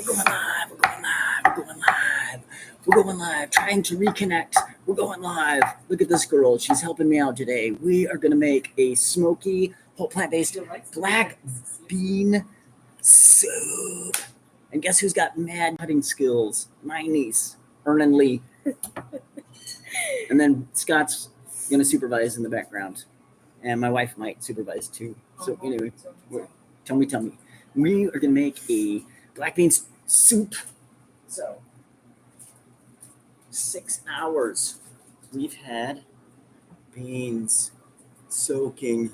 We're going live. We're going live. We're going live. We're going live. Trying to reconnect. We're going live. Look at this girl. She's helping me out today. We are going to make a smoky, whole plant-based black bean soup. And guess who's got mad cutting skills? My niece, Ernan Lee. And then Scott's going to supervise in the background. And my wife might supervise too. So anyway, tell me. We are going to make a black beans soup. So 6 hours we've had beans soaking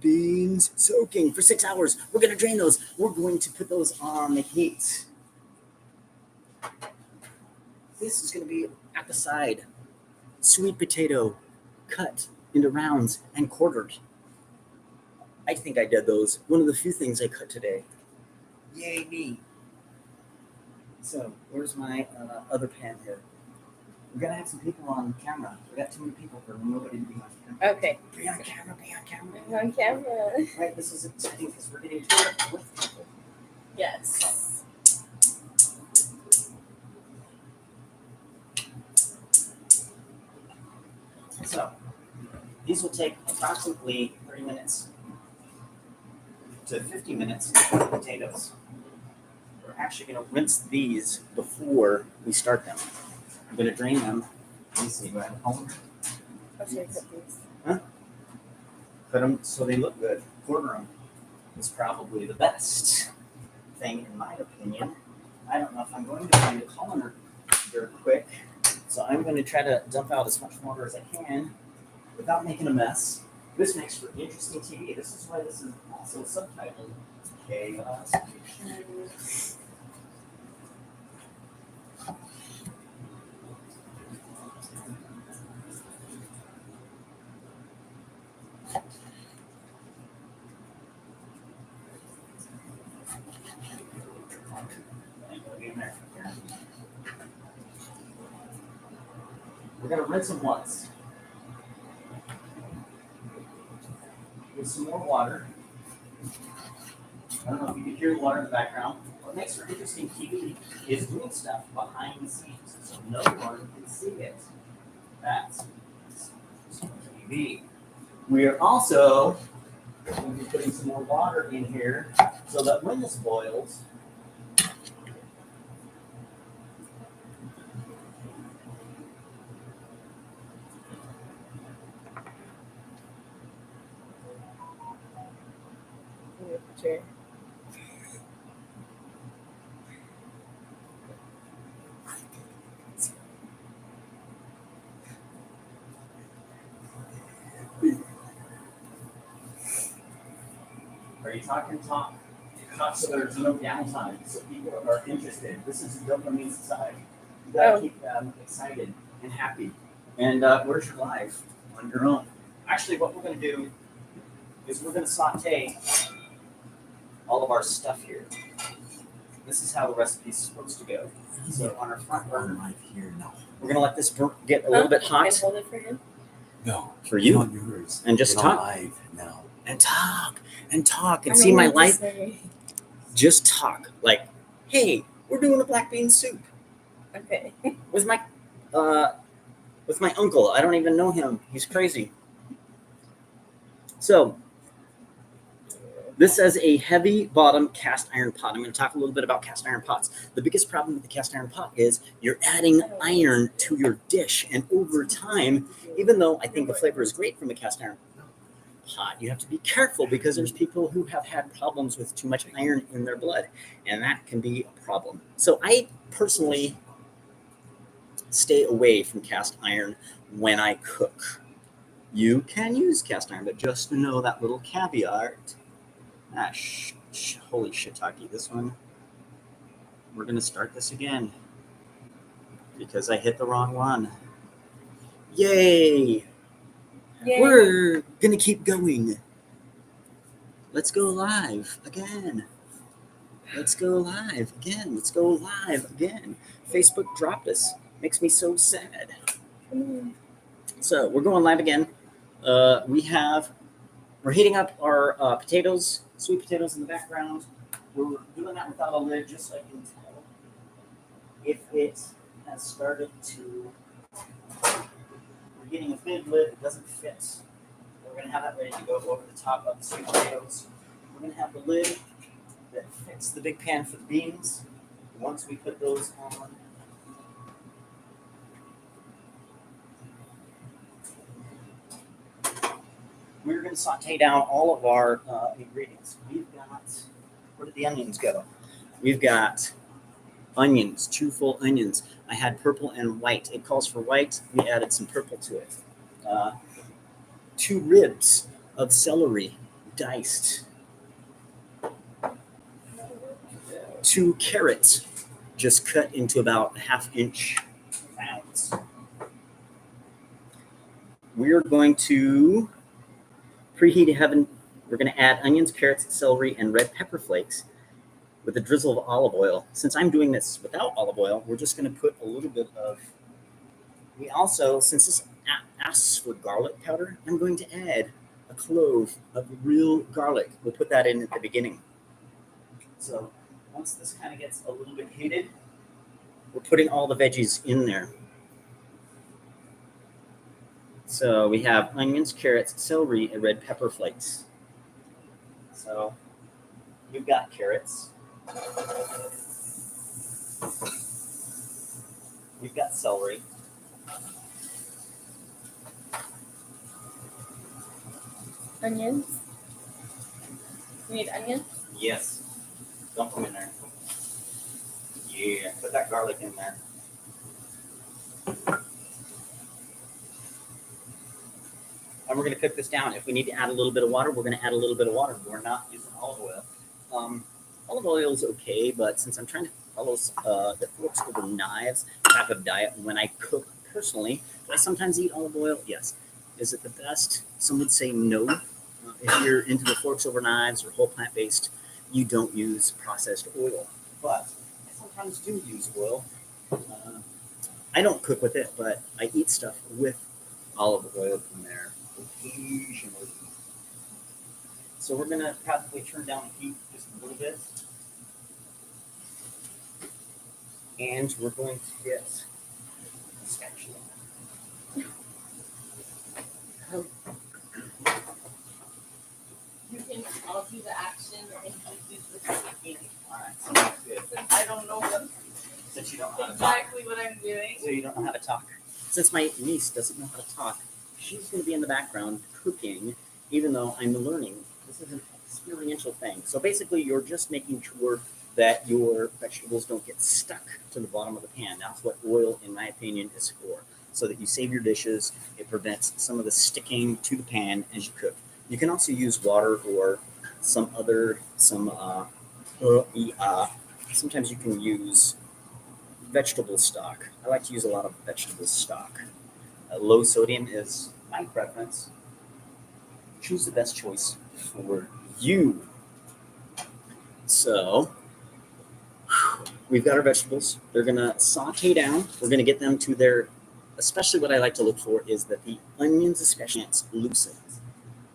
for 6 hours. We're going to drain those. We're going to put those on the heat. This is going to be at the side. Sweet potato cut into rounds and quartered. I think I did those. One of the few things I cut today. Yay me. So where's my other pan here? We're going to have some people on camera. We got too many people for nobody to be on camera. Okay. Be on camera. On camera. Right, this is exciting because we're getting to work with people. Yes. So these will take approximately 30 minutes to 50 minutes for the potatoes. We're actually going to rinse these before we start them. I'm going to drain them. Let me see, do I have a comb? How should I cut these? Huh? Cut them so they look good. Quarter them is probably the best thing in my opinion. I don't know if I'm going to find a colander very quick. So I'm going to try to dump out as much water as I can without making a mess. This makes for interesting TV. This is why this is also subtitled Chaos Kitchen. We're going to rinse them once. With some more water. I don't know if you can hear the water in the background. What makes for interesting TV is doing stuff behind the scenes, so no one can see it. That's TV. We are also going to be putting some more water in here so that when this boils, Sure. are you talking talk? Talk so there's no downtime, so people are interested. This is a dopamine society. You gotta keep them excited and happy. And where's your life on your own? Actually, what we're going to do is we're going to saute all of our stuff here. This is how the recipe is supposed to go. So on our front burner, here, no. we're going to let this get a little bit hot. Can I hold it for him? No. For you. Not yours. And just You're talk. Live now. And talk and see my life. Just talk. Like, hey, we're doing a black bean soup. Okay. With my uncle. I don't even know him. He's crazy. So this says a heavy bottom cast iron pot. I'm going to talk a little bit about cast iron pots. The biggest problem with the cast iron pot is you're adding iron to your dish. And over time, even though I think the flavor is great from a cast iron pot, you have to be careful because there's people who have had problems with too much iron in their blood. And that can be a problem. So I personally stay away from cast iron when I cook. You can use cast iron, but just know that little caveat. Holy shiitake, this one. We're going to start this again because I hit the wrong one. Yay! We're going to keep going. Let's go live again. Facebook dropped us. Makes me so sad. So we're going live again. We're heating up our potatoes, sweet potatoes in the background. we're doing that without a lid just so I can tell if it has started to, we're getting a big lid that doesn't fit. We're going to have that ready to go over the top of the sweet potatoes. We're going to have the lid that fits the big pan for the beans. Once we put those on, we're going to saute down all of our ingredients. We've got, where did the onions go? We've got onions, 2 full onions. I had purple and white. It calls for white. We added some purple to it. 2 ribs of celery, diced. 2 carrots, just cut into about 1/2 inch rounds. We're going to preheat a oven. We're going to add onions, carrots, celery, and red pepper flakes with a drizzle of olive oil. Since I'm doing this without olive oil, we're just going to put a little bit of, we also, since this asks for garlic powder, I'm going to add a clove of real garlic. We'll put that in at the beginning. So once this kind of gets a little bit heated, we're putting all the veggies in there. So we have onions, carrots, celery, and red pepper flakes. So you've got carrots. We've got celery. Onions. You need onions? Yes. Dump them in there. Yeah, put that garlic in there. And we're going to cook this down. If we need to add a little bit of water, we're going to add a little bit of water. We're not using olive oil. Olive oil is okay, but since I'm trying to follow the forks over knives type of diet, when I cook personally, do I sometimes eat olive oil? Yes. Is it the best? Some would say no. If you're into the forks over knives or whole plant-based, you don't use processed oil. But I sometimes do use oil. I don't cook with it, but I eat stuff with olive oil in there occasionally. So we're going to probably turn down the heat just a little bit. And we're going to get a spatula. I'll do the action and you do the speaking. All right, sounds good. Since I don't know Since you don't know how to talk. exactly what I'm doing. So you don't know how to talk. Since my niece doesn't know how to talk, she's going to be in the background cooking, even though I'm learning. This is an experiential thing. So basically, you're just making sure that your vegetables don't get stuck to the bottom of the pan. That's what oil, in my opinion, is for. So that you save your dishes. It prevents some of the sticking to the pan as you cook. You can also use water or sometimes you can use vegetable stock. I like to use a lot of vegetable stock. Low sodium is my preference. Choose the best choice for you. So we've got our vegetables. They're going to saute down. We're going to get them to their, especially what I like to look for is that the onions, especially, it's loosened.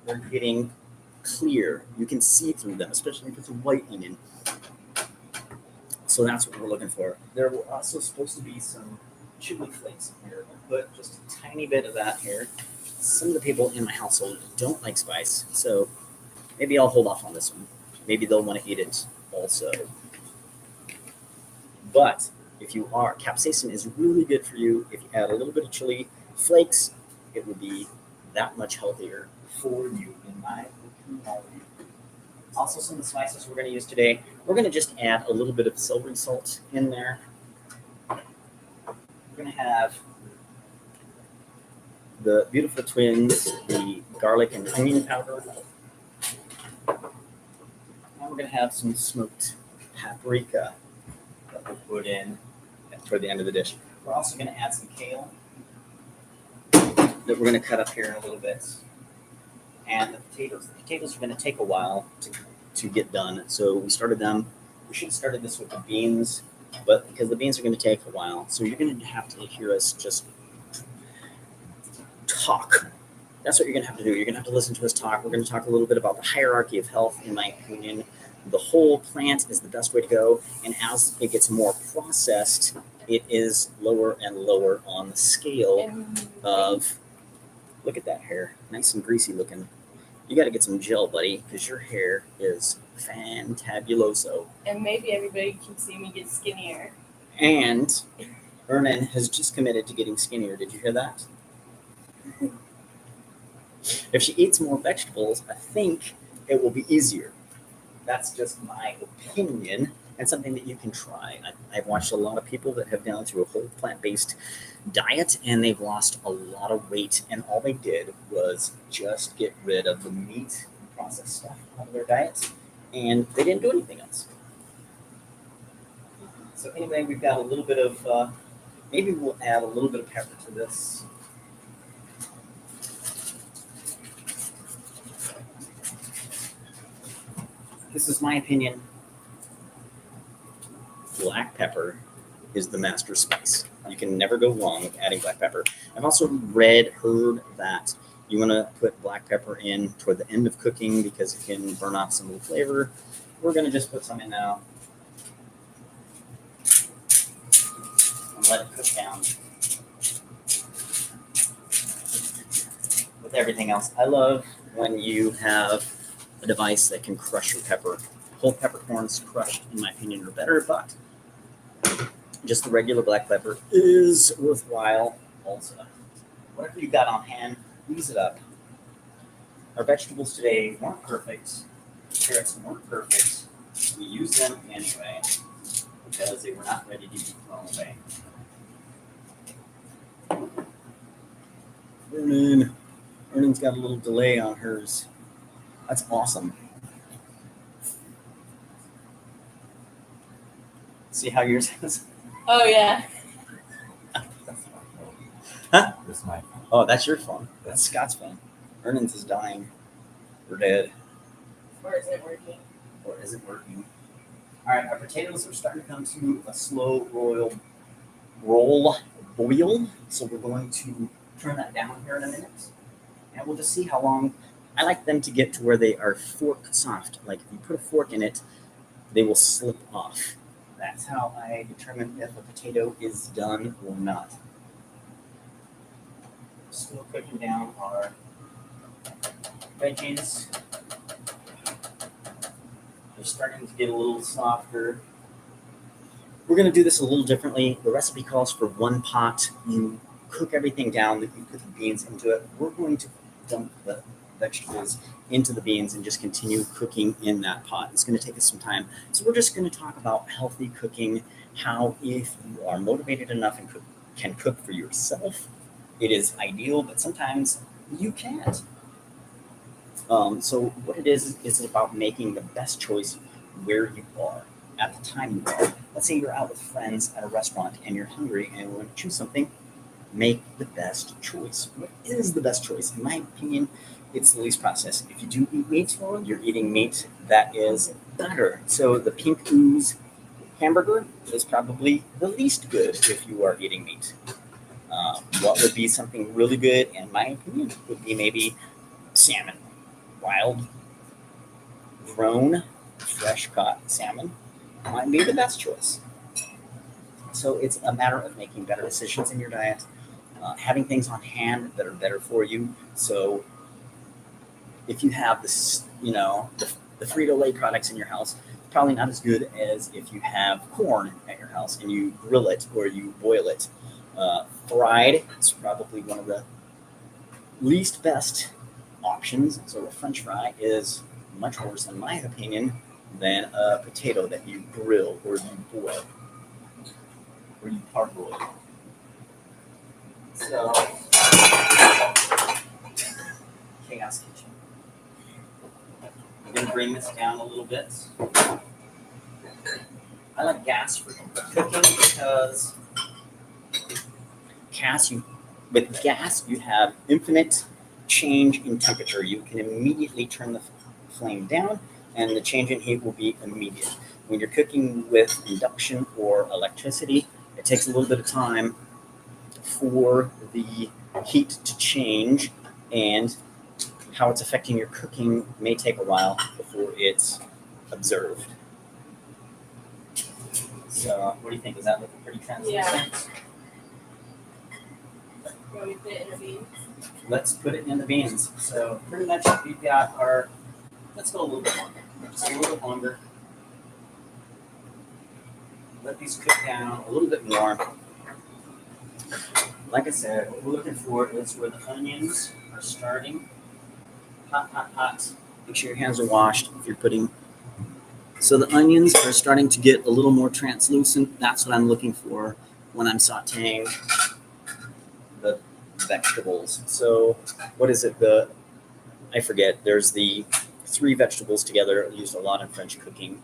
They're getting clear. You can see through them, especially if it's a white onion. So that's what we're looking for. There were also supposed to be some chili flakes in here. We'll put just a tiny bit of that here. Some of the people in my household don't like spice, so maybe I'll hold off on this one. Maybe they'll want to eat it also. But if you are, capsaicin is really good for you. If you add a little bit of chili flakes, it would be that much healthier for you, in my opinion. Also, some of the spices we're going to use today, we're going to just add a little bit of celery salt in there. We're going to have the beautiful twins, the garlic and onion powder. And we're going to have some smoked paprika that we'll put in toward the end of the dish. We're also going to add some kale that we're going to cut up here in a little bit. And the potatoes. The potatoes are going to take a while to get done. So we started them. We should have started this with the beans, but because the beans are going to take a while, so you're going to have to hear us just talk. That's what you're going to have to do. You're going to have to listen to us talk. We're going to talk a little bit about the hierarchy of health, in my opinion. the whole plant is the best way to go. And as it gets more processed, it is lower and lower on the scale of, look at that hair, nice and greasy looking. You got to get some gel, buddy, because your hair is fantabuloso. And maybe everybody can see me get skinnier. And Vernon has just committed to getting skinnier. Did you hear that? If she eats more vegetables, I think it will be easier. That's just my opinion and something that you can try. I've watched a lot of people that have gone through a whole plant-based diet and they've lost a lot of weight, and all they did was just get rid of the meat and processed stuff out of their diet, and they didn't do anything else. So anyway, we've got a little bit of, maybe we'll add a little bit of pepper to this. This is my opinion. Black pepper is the master spice. You can never go wrong with adding black pepper. I've also heard that you want to put black pepper in toward the end of cooking because it can burn off some of the flavor. We're going to just put some in now and let it cook down with everything else. I love when you have a device that can crush your pepper. Whole peppercorns crushed, in my opinion, are better, but just the regular black pepper is worthwhile also. Whatever you got on hand, use it up. Our vegetables today weren't perfect. Carrots weren't perfect. We used them anyway because they were not ready to be thrown away. Vernon's got a little delay on hers. That's awesome. See how yours is? Oh, yeah. Huh? This is my phone. Oh, that's your phone. That's Scott's phone. Vernon's is dying. We're dead. Or is it working? Or is it working? All right, our potatoes are starting to come to a slow roll boil. So we're going to turn that down here in a minute. And we'll just see how long. I like them to get to where they are fork soft. Like if you put a fork in it, they will slip off. That's how I determine if a potato is done or not. Still cooking down our veggies. They're starting to get a little softer. We're going to do this a little differently. The recipe calls for one pot. You cook everything down, that you put the beans into it. We're going to dump the vegetables into the beans and just continue cooking in that pot. It's going to take us some time. So we're just going to talk about healthy cooking, how if you are motivated enough and can cook for yourself, it is ideal, but sometimes you can't. So what it is about making the best choice where you are at the time you are. Let's say you're out with friends at a restaurant and you're hungry and want to choose something. Make the best choice. What is the best choice? In my opinion, it's the least processed. If you do eat meat, you're eating meat that is better. So the pink ooze hamburger is probably the least good if you are eating meat. What would be something really good, in my opinion, would be maybe salmon. Wild, grown, fresh caught salmon might be the best choice. So it's a matter of making better decisions in your diet, having things on hand that are better for you. So if you have this, the Frito-Lay products in your house, probably not as good as if you have corn at your house and you grill it or you boil it. Fried is probably one of the least best options. So a French fry is much worse, in my opinion, than a potato that you grill or you boil or you parboil. So, chaos kitchen. I'm going to bring this down a little bit. I like gas for cooking because with gas you have infinite change in temperature. You can immediately turn the flame down and the change in heat will be immediate. When you're cooking with induction or electricity, it takes a little bit of time for the heat to change, and how it's affecting your cooking may take a while before it's observed. So, what do you think? Is that looking pretty translucent? Yeah. Want me to put it in the beans? Let's put it in the beans. So, pretty much we've got our. Let's go a little bit longer. Just a little bit longer. Let these cook down a little bit more. Like I said, what we're looking for is where the onions are starting. Hot, hot, hot. Make sure your hands are washed if you're putting. So the onions are starting to get a little more translucent. That's what I'm looking for when I'm sauteing the vegetables. So what is it? I forget. There's the 3 vegetables together. I used a lot in French cooking.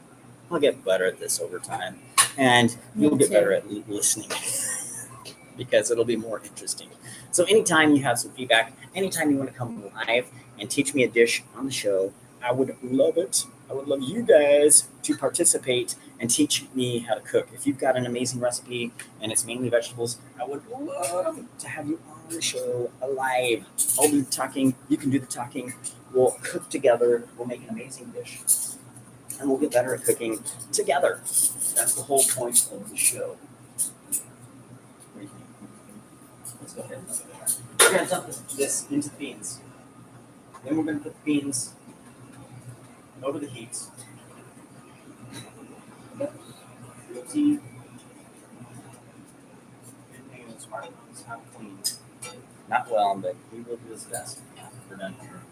I'll get better at this over time. And you'll get better at listening because it'll be more interesting. So anytime you have some feedback, anytime you want to come live and teach me a dish on the show, I would love it. I would love you guys to participate and teach me how to cook. If you've got an amazing recipe and it's mainly vegetables, I would love to have you on the show live. I'll do the talking. You can do the talking. We'll cook together. We'll make an amazing dish. And we'll get better at cooking together. That's the whole point of the show. What do you think? Let's go ahead and look at that. We're going to dump this into the beans. Then we're going to put the beans over the heat. Cruelty. Smart ones have clean. Not well, but he will do his best. We're done here.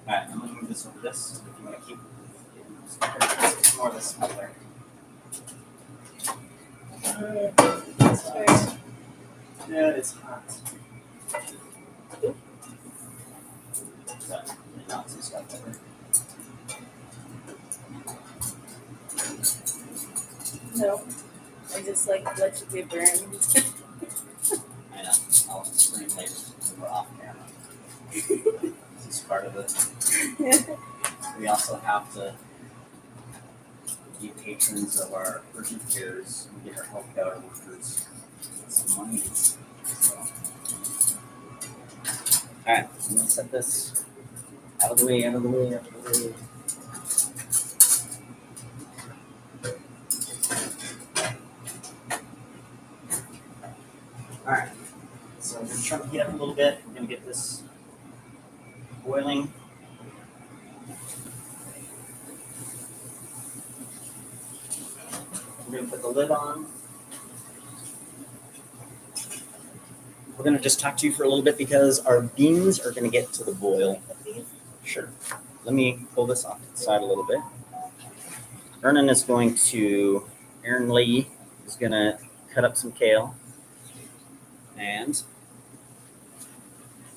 Alright, I'm going to move this over this. If you want to keep some more of this up there. Yeah, it's hot. But not some stuff over. No. I just like let you get burned. I know. I'll scream later when we're off camera. This is part of it. We also have to be patrons of our urgent cares and get our health care workers some money. So. Alright, I'm gonna set this out of the way, out of the way, out of the way. Alright, so I'm gonna try to heat up a little bit. We're gonna get this boiling. We're gonna put the lid on. We're going to just talk to you for a little bit because our beans are going to get to the boil. Sure. Let me pull this off to the side a little bit. Aaron Lee is going to cut up some kale. And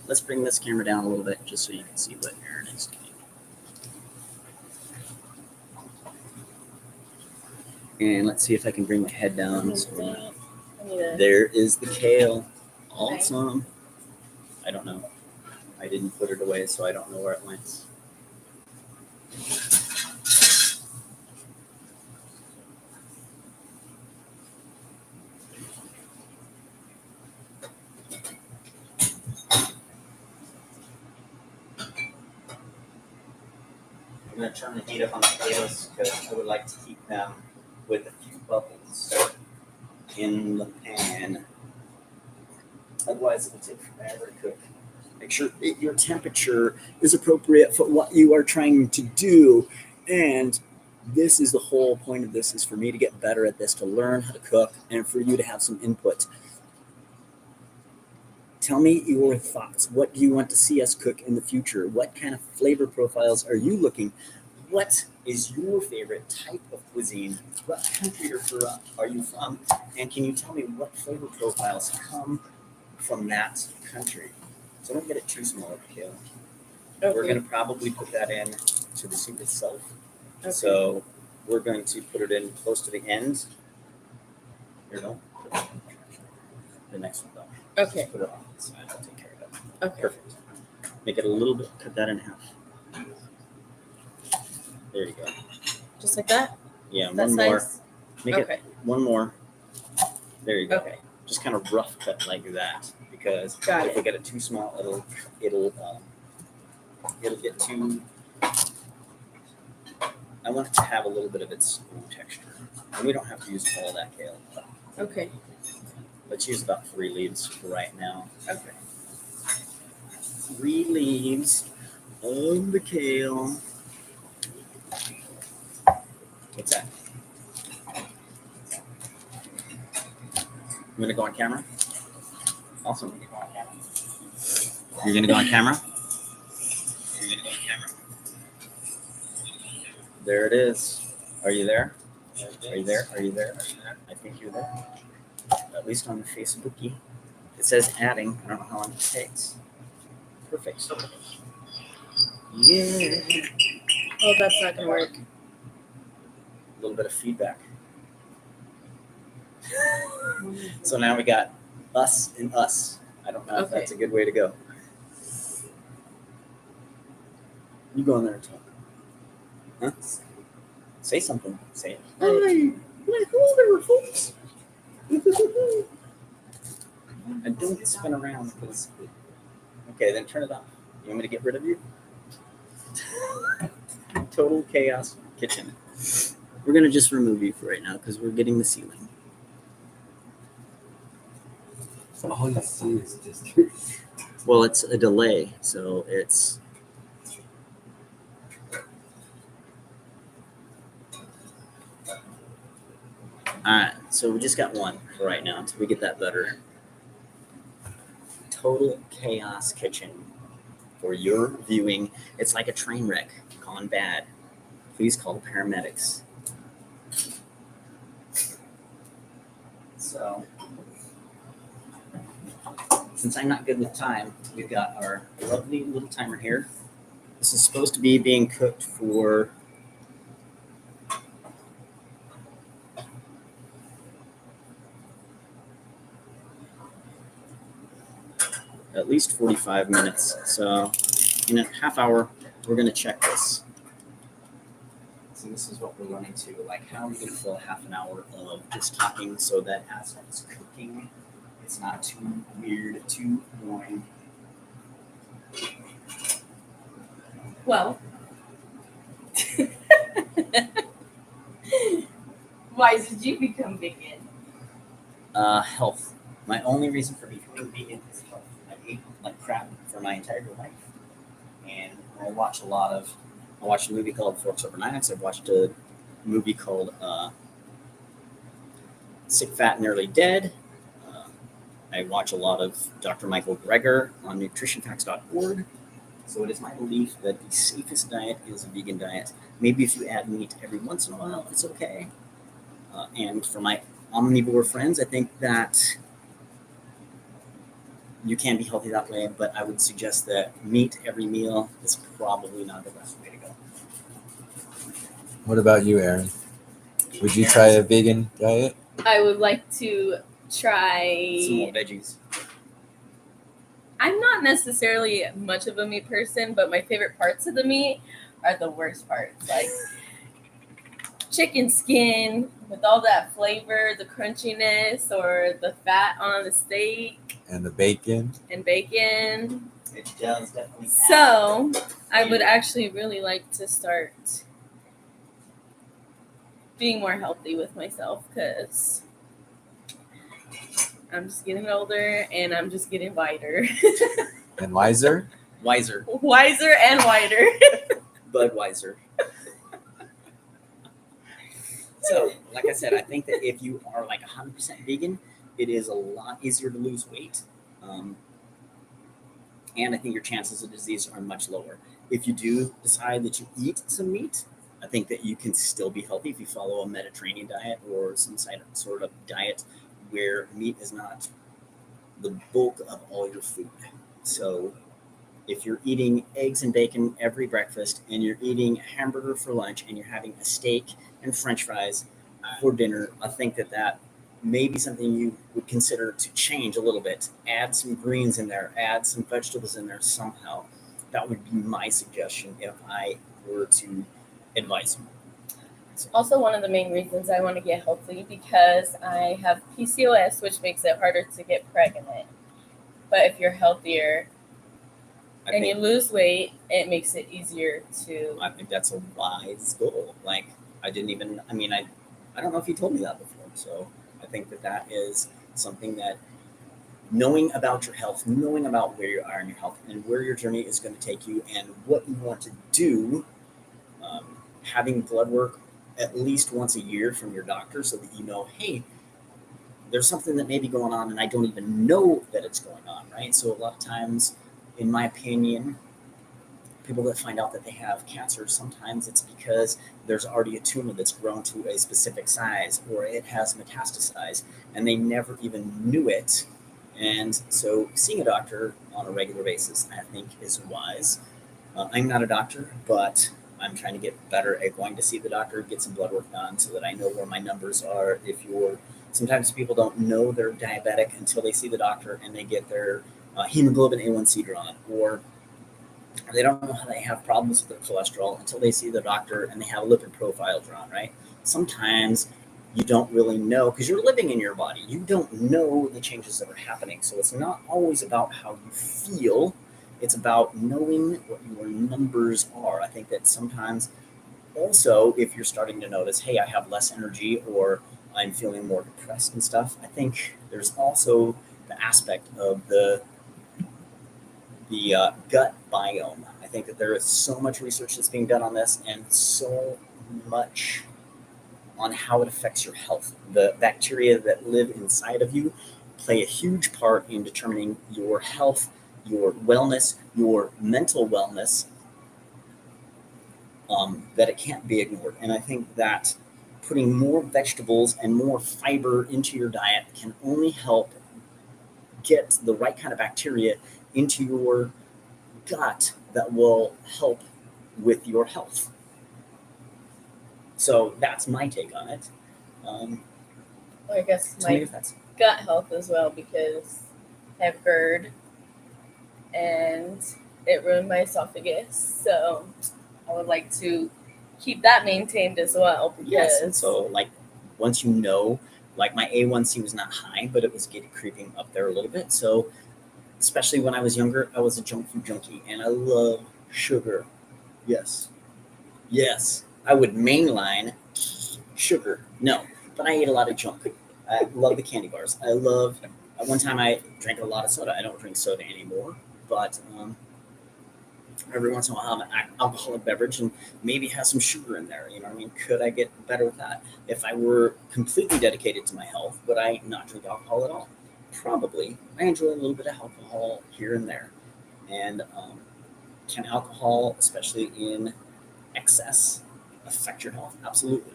let's bring this camera down a little bit just so you can see what Aaron is doing. And let's see if I can bring my head down. So there is the kale. Awesome. I don't know. I didn't put it away, so I don't know where it went. I'm going to turn the heat up on the potatoes because I would like to keep them with a few bubbles in the pan. Otherwise, it will take forever to cook. Make sure that your temperature is appropriate for what you are trying to do. And this is the whole point of this, is for me to get better at this, to learn how to cook, and for you to have some input. Tell me your thoughts. What do you want to see us cook in the future? What kind of flavor profiles are you looking? What is your favorite type of cuisine? What country are you from? And can you tell me what flavor profiles come from that country? So don't get it too small of a kale. Okay. We're going to probably put that in to the soup itself. Okay. So we're going to put it in close to the end. Here, no. The next one, though. Okay. Just put it on the side. I'll take care of it. Okay. Perfect. Make it a little bit. Cut that in half. There you go. Just like that? Yeah, one more. Make it one more. There you go. Okay. Just kind of rough cut like that, because if we get it too small, it'll it'll get too. I want it to have a little bit of its own texture, and we don't have to use all that kale. Okay. Let's use about 3 leaves for right now. Okay. 3 leaves of the kale. What's that? You gonna go on camera? Awesome. You're gonna go on camera? There it is. Are you there? Are you there? Are you there? I think you're there. At least on the Facebookie. It says adding. I don't know how long it takes. Perfect. Yeah. Oh, that's not gonna work. A little bit of feedback. So now we got us and us. I don't know if that's a good way to go. You go in there and talk. Huh? Say something. Say it. Hi. Like, hello there, folks. And don't spin around because. Okay, then turn it off. You want me to get rid of you? Total chaos kitchen. We're gonna just remove you for right now because we're getting the ceiling. So all you see is just. Well, it's a delay, so it's. All right, so we just got one for right now until we get that butter. Total chaos kitchen for your viewing. It's like a train wreck gone bad. Please call the paramedics. So, since I'm not good with time, we've got our lovely little timer here. This is supposed to be being cooked for at least 45 minutes. So in a half hour, we're going to check this. So this is what we're running to. Like, how are we going to fill half an hour of just talking so that as it's cooking, it's not too weird, too boring. Well. Why did you become vegan? Health. My only reason for becoming vegan is health. I ate like crap for my entire life, and I watched a movie called Forks Over Knives. I've watched a movie called Sick, Fat, and Nearly Dead. I watch a lot of Dr. Michael Greger on nutritionfacts.org. So it is my belief that the safest diet is a vegan diet. Maybe if you add meat every once in a while, it's okay. And for my omnivore friends, I think that you can be healthy that way, but I would suggest that meat every meal is probably not the best way to go. What about you, Aaron? Would you try a vegan diet? I would like to try. Some more veggies. I'm not necessarily much of a meat person, but my favorite parts of the meat are the worst parts. Like chicken skin with all that flavor, the crunchiness, or the fat on the steak. And the bacon. And bacon. It does definitely. So I would actually really like to start being more healthy with myself because I'm just getting older and I'm just getting wider. And wiser? Wiser. Wiser and wider. Budweiser. So, like I said, I think that if you are like 100% vegan, it is a lot easier to lose weight. And I think your chances of disease are much lower. If you do decide that you eat some meat, I think that you can still be healthy if you follow a Mediterranean diet or some sort of diet where meat is not the bulk of all your food. So if you're eating eggs and bacon every breakfast and you're eating a hamburger for lunch and you're having a steak and french fries for dinner, I think that that may be something you would consider to change a little bit. Add some greens in there, add some vegetables in there somehow. That would be my suggestion if I were to advise you. Also, one of the main reasons I want to get healthy because I have PCOS, which makes it harder to get pregnant. But if you're healthier, and you lose weight, it makes it easier to. I think that's a wise goal. Like I don't know if you told me that before. So I think that is something that knowing about your health, knowing about where you are in your health and where your journey is going to take you and what you want to do, having blood work at least once a year from your doctor so that you know, hey, there's something that may be going on and I don't even know that it's going on, right? So a lot of times, in my opinion, people that find out that they have cancer, sometimes it's because there's already a tumor that's grown to a specific size or it has metastasized and they never even knew it. And so seeing a doctor on a regular basis, I think, is wise. I'm not a doctor, but I'm trying to get better at going to see the doctor, get some blood work done so that I know where my numbers are. Sometimes people don't know they're diabetic until they see the doctor and they get their hemoglobin A1C drawn, or they don't know how they have problems with their cholesterol until they see the doctor and they have a lipid profile drawn, right? Sometimes you don't really know because you're living in your body. You don't know the changes that are happening. So it's not always about how you feel. It's about knowing what your numbers are. I think that sometimes also, if you're starting to notice, hey, I have less energy or I'm feeling more depressed and stuff, I think there's also the aspect of the gut biome. I think that there is so much research that's being done on this and so much on how it affects your health. The bacteria that live inside of you play a huge part in determining your health, your wellness, your mental wellness, that it can't be ignored. And I think that putting more vegetables and more fiber into your diet can only help get the right kind of bacteria into your gut that will help with your health. So that's my take on it. I guess my gut health as well, because I have GERD and it ruined my esophagus. So I would like to keep that maintained as well. Yes, and so like once you know, like my A1C was not high, but it was creeping up there a little bit. So especially when I was younger, I was a junk food junkie and I love sugar. Yes. I would mainline sugar. No, but I ate a lot of junk. I love the candy bars. At one time I drank a lot of soda. I don't drink soda anymore, but every once in a while I'll have an alcoholic beverage and maybe has some sugar in there. You know what I mean? Could I get better with that? If I were completely dedicated to my health, would I not drink alcohol at all? Probably. I enjoy a little bit of alcohol here and there. And can alcohol, especially in excess, affect your health? Absolutely.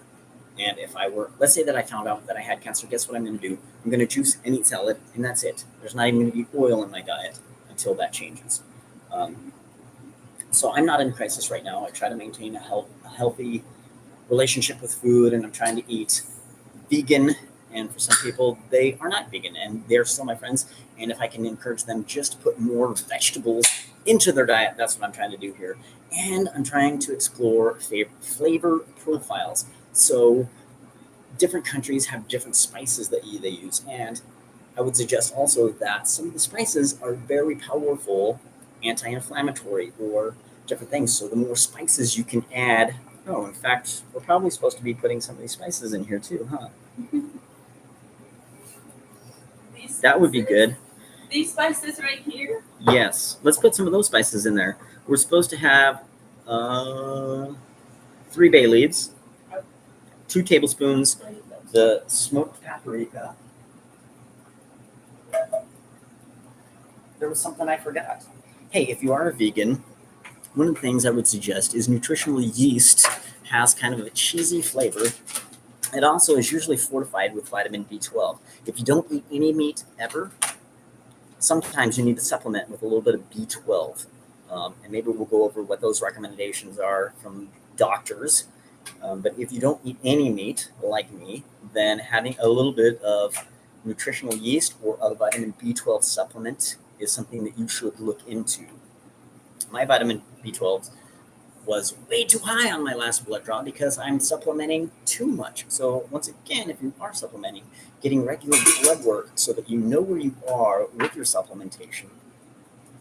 And if let's say that I found out that I had cancer, guess what I'm going to do? I'm going to juice and eat salad, and that's it. There's not even going to be oil in my diet until that changes. So I'm not in crisis right now. I try to maintain a healthy relationship with food, and I'm trying to eat vegan. And for some people, they are not vegan, and they're still my friends. And if I can encourage them just to put more vegetables into their diet, that's what I'm trying to do here. And I'm trying to explore flavor profiles. So different countries have different spices that they use. And I would suggest also that some of the spices are very powerful anti-inflammatory or different things. So the more spices you can add. Oh, in fact, we're probably supposed to be putting some of these spices in here too, huh? That would be good. These spices right here? Yes. Let's put some of those spices in there. We're supposed to have 3 bay leaves, 2 tablespoons, the smoked paprika. There was something I forgot. Hey, if you are a vegan, one of the things I would suggest is nutritional yeast has kind of a cheesy flavor. It also is usually fortified with vitamin B12. If you don't eat any meat ever, sometimes you need to supplement with a little bit of B12. And maybe we'll go over what those recommendations are from doctors. But if you don't eat any meat, like me, then having a little bit of nutritional yeast or a vitamin B12 supplement is something that you should look into. My vitamin B12 was way too high on my last blood draw because I'm supplementing too much. So once again, if you are supplementing, getting regular blood work so that you know where you are with your supplementation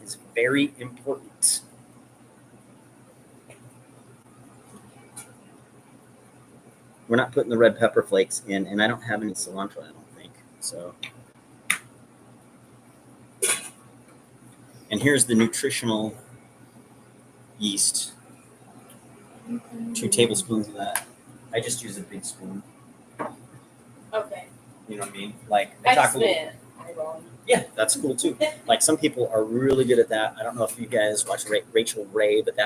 is Very important. We're not putting the red pepper flakes in, and I don't have any cilantro, I don't think. So, and here's the nutritional yeast. 2 tablespoons of that. I just use a big spoon. Okay. You know what I mean? Like I talk just a little- meant eyeball. Yeah, that's cool too. Like some people are really good at that. I don't know if you guys watch Rachel Ray, but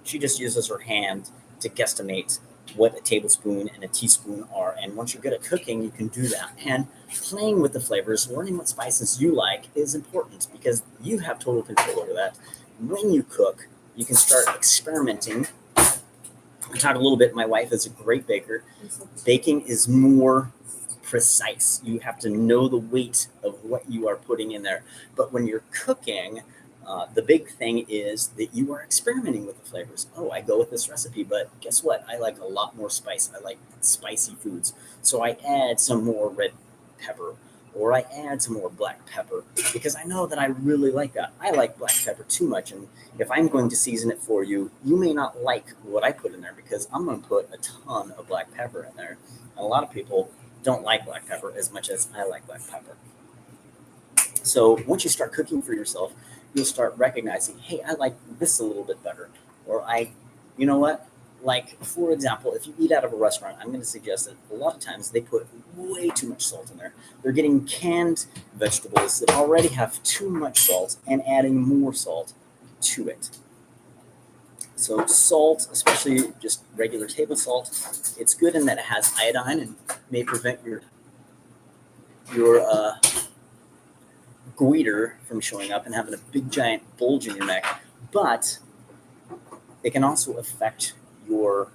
she just uses her hand to guesstimate what a tablespoon and a teaspoon are. And once you're good at cooking, you can do that. And playing with the flavors, learning what spices you like is important because you have total control over that. When you cook, you can start experimenting. I talked a little bit. My wife is a great baker. Baking is more precise. You have to know the weight of what you are putting in there. But when you're cooking, the big thing is that you are experimenting with the flavors. Oh, I go with this recipe, but guess what? I like a lot more spice. I like spicy foods. So I add some more red pepper or I add some more black pepper because I know that I really like that. I like black pepper too much. And if I'm going to season it for you, you may not like what I put in there because I'm going to put a ton of black pepper in there. And a lot of people don't like black pepper as much as I like black pepper. So once you start cooking for yourself, you'll start recognizing, hey, I like this a little bit better. Or you know what? Like, for example, if you eat out of a restaurant, I'm going to suggest that a lot of times they put way too much salt in there. They're getting canned vegetables that already have too much salt and adding more salt to it. So salt, especially just regular table salt, it's good in that it has iodine and may prevent your goiter from showing up and having a big giant bulge in your neck. But it can also affect your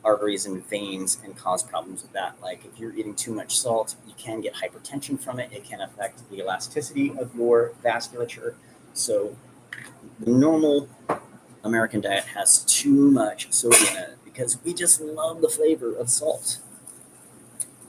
arteries and veins and cause problems with that. Like if you're eating too much salt, you can get hypertension from it. It can affect the elasticity of your vasculature. So the normal American diet has too much sodium in it because we just love the flavor of salt.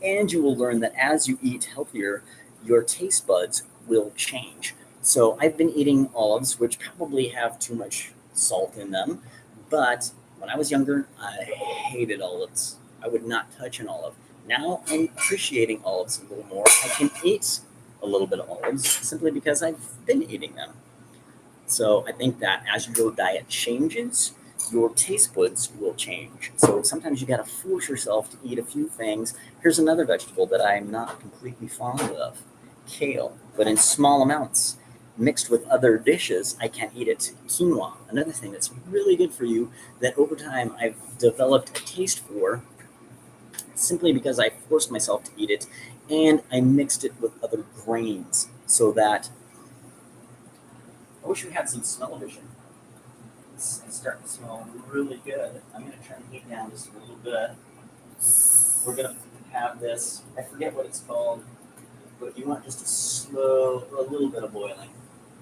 And you will learn that as you eat healthier, your taste buds will change. So I've been eating olives, which probably have too much salt in them. But when I was younger, I hated olives. I would not touch an olive. Now I'm appreciating olives a little more. I can eat a little bit of olives simply because I've been eating them. So I think that as your diet changes, your taste buds will change. So sometimes you got to force yourself to eat a few things. Here's another vegetable that I'm not completely fond of, kale, but in small amounts. Mixed with other dishes, I can't eat it. Quinoa, another thing that's really good for you that over time I've developed a taste for simply because I forced myself to eat it and I mixed it with other grains so that I wish we had some smell-o-vision. It's starting to smell really good. I'm going to turn the heat down just a little bit. We're going to have this, I forget what it's called, but you want just a little bit of boiling,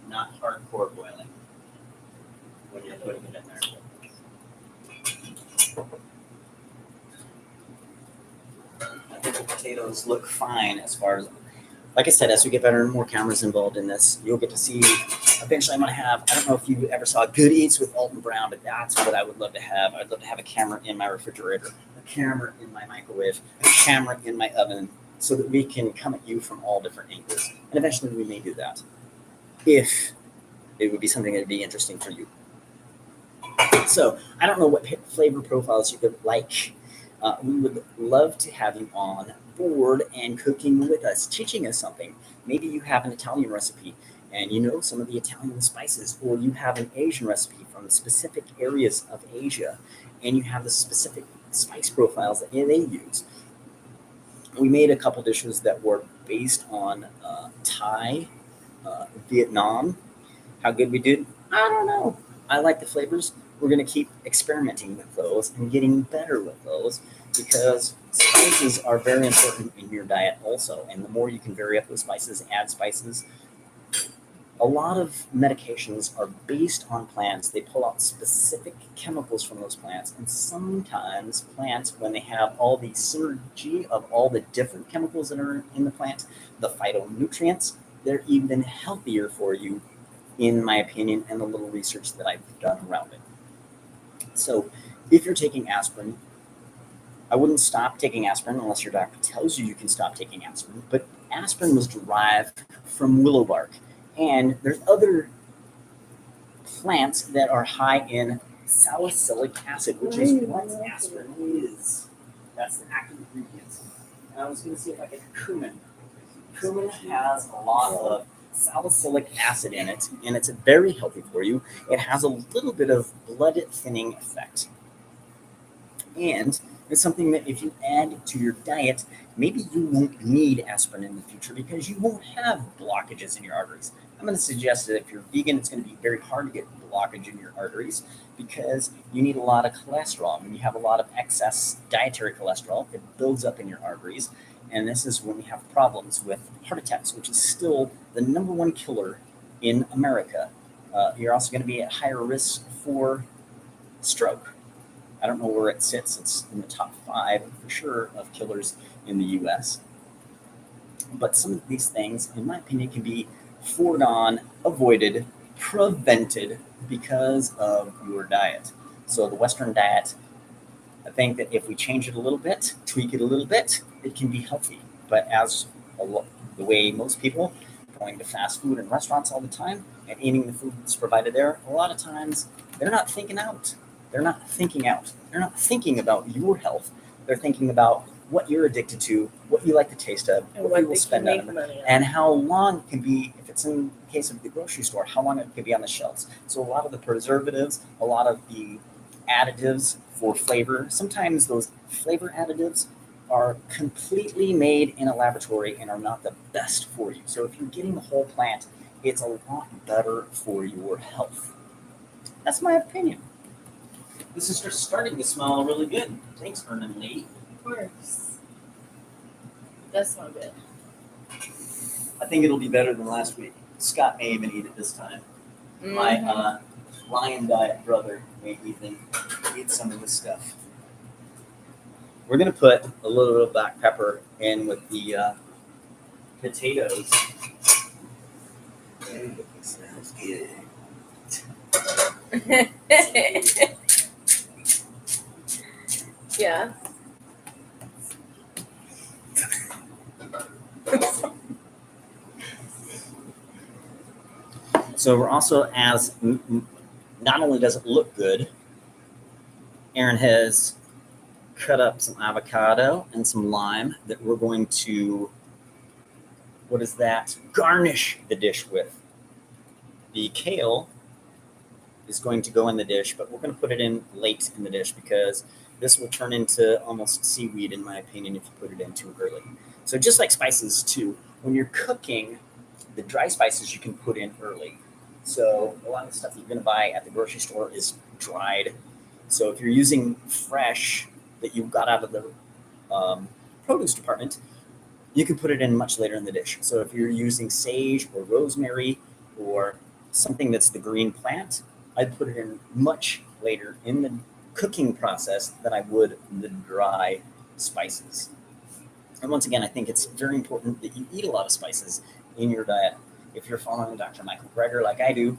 not hardcore boiling when you're putting it in there. I think the potatoes look fine as far as, like I said, as we get better and more cameras involved in this, you'll get to see. Eventually, I'm going to have, I don't know if you ever saw Good Eats with Alton Brown, but that's what I would love to have. I'd love to have a camera in my refrigerator, a camera in my microwave, a camera in my oven, so that we can come at you from all different angles. And eventually, we may do that if it would be something that would be interesting for you. So I don't know what flavor profiles you could like. We would love to have you on board and cooking with us, teaching us something. Maybe you have an Italian recipe and you know some of the Italian spices, or you have an Asian recipe from specific areas of Asia and you have the specific spice profiles that they use. We made a couple dishes that were based on Thai, Vietnam. How good we did? I don't know. I like the flavors. We're going to keep experimenting with those and getting better with those because spices are very important in your diet also. And the more you can vary up those spices, add spices. A lot of medications are based on plants. They pull out specific chemicals from those plants. And sometimes plants, when they have all the synergy of all the different chemicals that are in the plant, the phytonutrients, they're even healthier for you in my opinion, and the little research that I've done around it. So if you're taking aspirin, I wouldn't stop taking aspirin unless your doctor tells you you can stop taking aspirin. But aspirin was derived from willow bark. And there's other plants that are high in salicylic acid, which is what aspirin is. That's the active ingredient. And I was going to see if I could cumin. Cumin has a lot of salicylic acid in it, and it's very healthy for you. It has a little bit of blood thinning effect. And it's something that if you add to your diet, maybe you won't need aspirin in the future because you won't have blockages in your arteries. I'm going to suggest that if you're vegan, it's going to be very hard to get blockage in your arteries because you need a lot of cholesterol. When you have a lot of excess dietary cholesterol, it builds up in your arteries. And this is when we have problems with heart attacks, which is still the number one killer in America. You're also going to be at higher risk for stroke. I don't know where it sits. It's in the top 5 for sure of killers in the U.S. But some of these things, in my opinion, can be foregone, avoided, prevented because of your diet. So the Western diet, I think that if we change it a little bit, tweak it a little bit, it can be healthy. But as the way most people going to fast food and restaurants all the time and eating the food that's provided there, a lot of times they're not thinking out. They're not thinking out. They're not thinking about your health. They're thinking about what you're addicted to, what you like the taste of, And what you will they spend can on make it, money on. and how long it can be, if it's in the case of the grocery store, how long it can be on the shelves. So a lot of the preservatives, a lot of the additives for flavor, sometimes those flavor additives are completely made in a laboratory and are not the best for you. So if you're getting the whole plant, it's a lot better for your health. That's my opinion. This is just starting to smell really good. Thanks, Ernan Lee. Of course. That sounds good. I think it'll be better than last week. Scott may even eat it this time. My Lion Diet brother may even eat some of this stuff. We're going to put a little bit of black pepper in with the potatoes. Sounds good. Yeah. So we're also, as not only does it look good, Aaron has cut up some avocado and some lime that we're going to, what is that? Garnish the dish with. The kale is going to go in the dish, but we're going to put it in late in the dish because this will turn into almost seaweed, in my opinion, if you put it in too early. So just like spices too, when you're cooking, the dry spices you can put in early. So a lot of the stuff you're going to buy at the grocery store is dried. So if you're using fresh that you got out of the produce department, you can put it in much later in the dish. So if you're using sage or rosemary or something that's the green plant, I'd put it in much later in the cooking process than I would the dry spices. And once again, I think it's very important that you eat a lot of spices in your diet. If you're following Dr. Michael Greger like I do,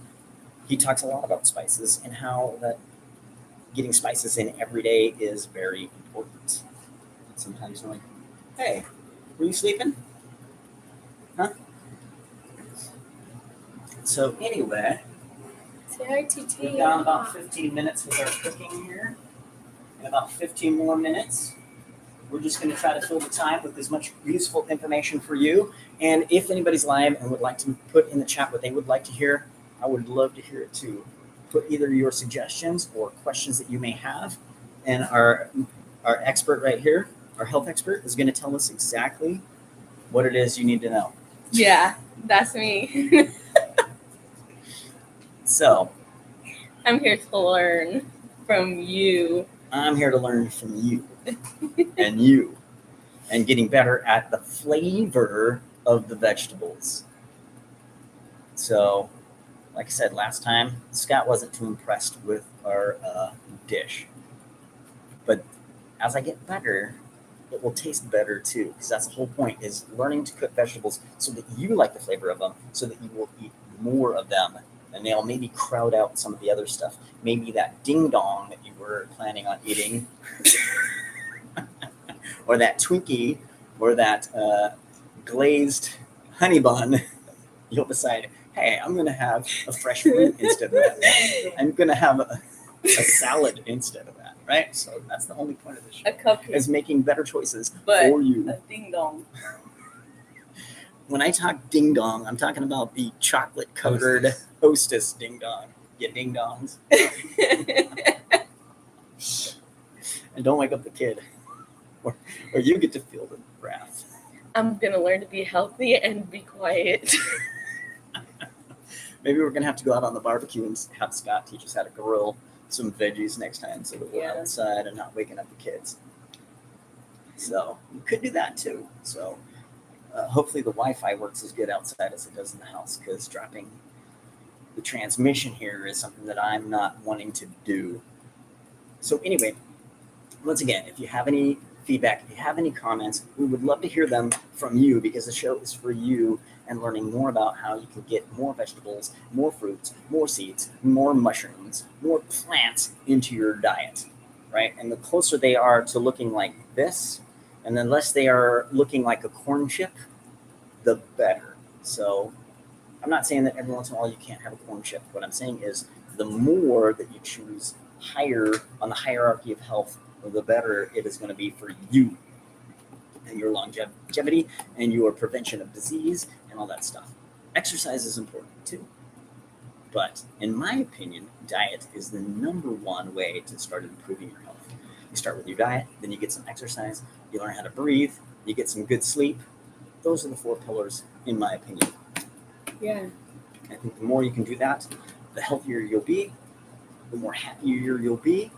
he talks a lot about spices and how that getting spices in every day is very important. Sometimes you're like, hey, were you sleeping? Huh? So anyway, we've got about 15 minutes with our cooking here. In about 15 more minutes, we're just going to try to fill the time with as much useful information for you. And if anybody's live and would like to put in the chat what they would like to hear, I would love to hear it too. Put either your suggestions or questions that you may have. And our expert right here, our health expert, is going to tell us exactly what it is you need to know. Yeah, that's me. So I'm here to learn from you. I'm here to learn from you and you and getting better at the flavor of the vegetables. So, like I said last time, Scott wasn't too impressed with our dish. But as I get better, it will taste better too, because that's the whole point, is learning to cook vegetables so that you like the flavor of them, so that you will eat more of them and they'll maybe crowd out some of the other stuff. Maybe that ding dong that you were planning on eating, or that Twinkie, or that glazed honey bun. You'll decide, hey, I'm going to have a fresh fruit instead of that. I'm going to have a salad instead of that, right? So that's the only point of this show, A cupcake. is making better choices But for you. a ding dong. When I talk ding dong, I'm talking about the chocolate covered hostess ding dong. You ding dongs. And don't wake up the kid, or you get to feel the wrath. I'm gonna learn to be healthy and be quiet. Maybe we're gonna have to go out on the barbecue and have Scott teach us how to grill some veggies next time, so that we're Yeah. outside and not waking up the kids. So we could do that too. So hopefully the Wi-Fi works as good outside as it does in the house, because dropping the transmission here is something that I'm not wanting to do. So anyway, once again, if you have any feedback, if you have any comments, we would love to hear them from you, because the show is for you and learning more about how you can get more vegetables, more fruits, more seeds, more mushrooms, more plants into your diet, right? And the closer they are to looking like this, and the less they are looking like a corn chip, the better. So I'm not saying that every once in a while you can't have a corn chip. What I'm saying is the more that you choose higher on the hierarchy of health, the better it is going to be for you and your longevity and your prevention of disease and all that stuff. Exercise is important too. But in my opinion, diet is the number one way to start improving your health. You start with your diet, then you get some exercise, you learn how to breathe, you get some good sleep. Those are the 4 pillars, in my opinion. Yeah. I think the more you can do that, the healthier you'll be, the more happier you'll be,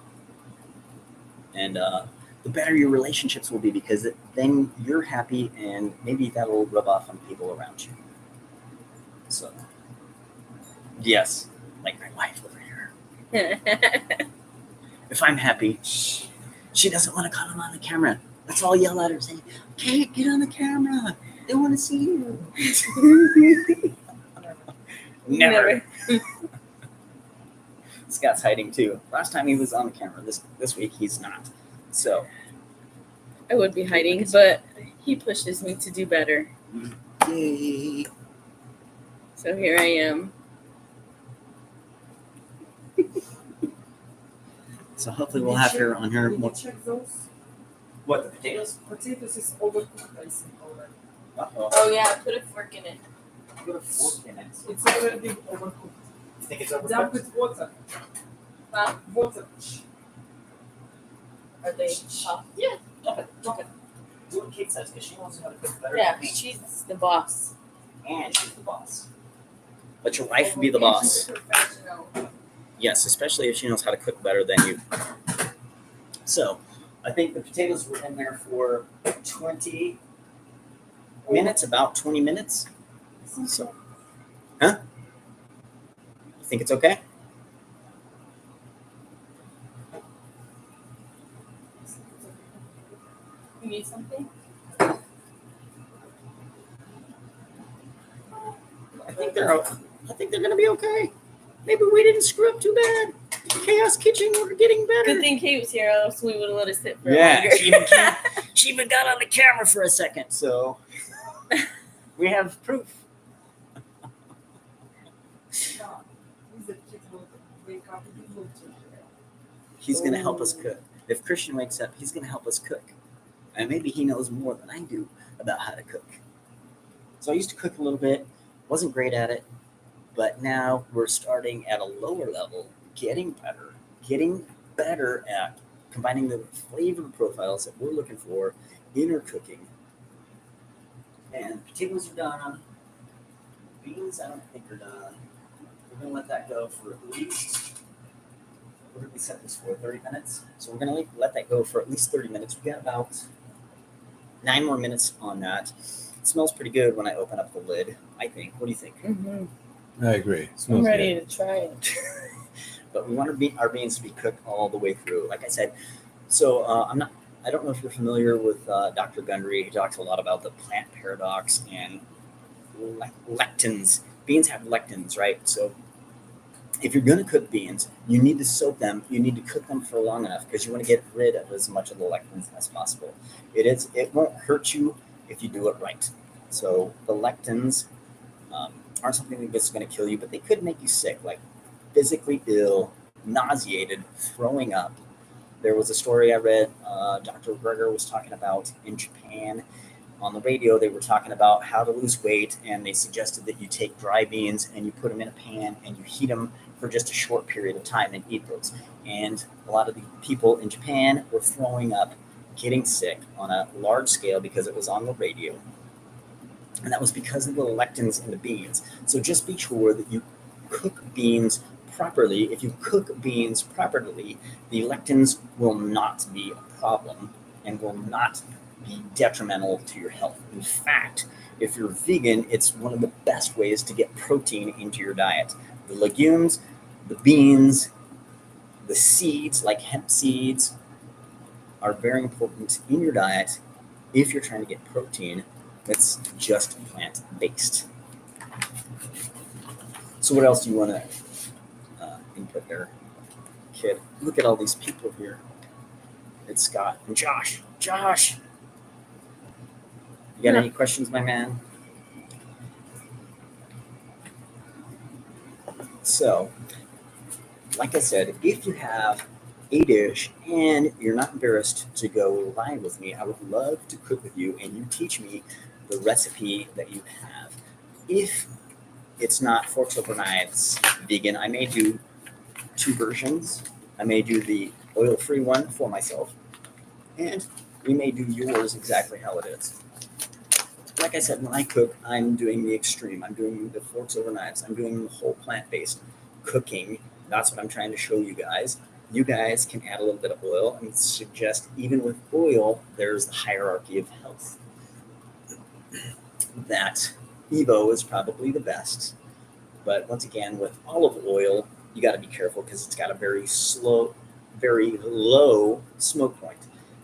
and the better your relationships will be, because then you're happy, and maybe that'll rub off on people around you. So, yes, like my wife over here. If I'm happy, she doesn't want to come on the camera. Let's all yell at her and say, "Okay, get on the camera. They want to see you." Never. Scott's hiding too. Last time he was on the camera. This week he's not. So I would be hiding, but he pushes me to do better. yay. So here I am. So hopefully we'll have her on here Did more. you check those? What, the potatoes? Potatoes is overcooked, I think, already. Uh-oh. Oh yeah, put a fork in it. Put a fork in it. It's already overcooked. You think it's Dump overcooked? with water. Huh? Water. Are they soft? Yeah. Dump it. Do what Kate says, because she knows how to cook better Yeah, than me. she's the boss. And she's the boss. Let your wife be the boss. She's a professional. Yes, especially if she knows how to cook better than you. So, I think the potatoes were in there for 20 minutes, about 20 minutes. So, huh? You think it's okay? You need something? I think they're gonna be okay. Maybe we didn't screw up too bad. Chaos Kitchen, we're getting better. Good thing Kate was here, else we would have let it sit for Yeah, longer. she even got on the camera for a second, so we have proof. These are kids will wake up and do it. He's gonna help us cook. If Christian wakes up, he's gonna help us cook. And maybe he knows more than I do about how to cook. So I used to cook a little bit, wasn't great at it, but now we're starting at a lower level, getting better at combining the flavor profiles that we're looking for in our cooking. And potatoes are done. Beans, I don't think are done. We're gonna let that go for at least, what did we set this for? 30 minutes? So we're gonna let that go for at least 30 minutes. We got about 9 more minutes on that. It smells pretty good when I open up the lid, I think. What do you think? Mm-hmm. I agree. I'm Smells ready good. to try it. But we want our beans to be cooked all the way through. Like I said, so I don't know if you're familiar with Dr. Gundry. He talks a lot about the plant paradox and lectins. Beans have lectins, right? So if you're going to cook beans, you need to soak them. You need to cook them for long enough because you want to get rid of as much of the lectins as possible. It won't hurt you if you do it right. So the lectins aren't something that's going to kill you, but they could make you sick, like physically ill, nauseated, throwing up. There was a story I read. Dr. Greger was talking about in Japan. On the radio, they were talking about how to lose weight, and they suggested that you take dry beans and you put them in a pan and you heat them for just a short period of time and eat those. And a lot of the people in Japan were throwing up, getting sick on a large scale because it was on the radio. And that was because of the lectins in the beans. So just be sure that you cook beans properly. If you cook beans properly, the lectins will not be a problem and will not be detrimental to your health. In fact, if you're vegan, it's one of the best ways to get protein into your diet. The legumes, the beans, the seeds like hemp seeds are very important in your diet if you're trying to get protein that's just plant-based. So what else do you want to input there, kid? Look at all these people here. It's Scott and Josh. Josh! You got any questions, my man? So, like I said, if you have a dish and you're not embarrassed to go live with me, I would love to cook with you and you teach me the recipe that you have. If it's not forks over knives vegan, I may do two versions. I may do the oil-free one for myself, and we may do yours exactly how it is. Like I said, when I cook, I'm doing the extreme. I'm doing the forks over knives. I'm doing the whole plant-based cooking. That's what I'm trying to show you guys. You guys can add a little bit of oil and suggest even with oil, there's the hierarchy of health. That Evo is probably the best. But once again, with olive oil, you got to be careful because it's got a very low smoke point.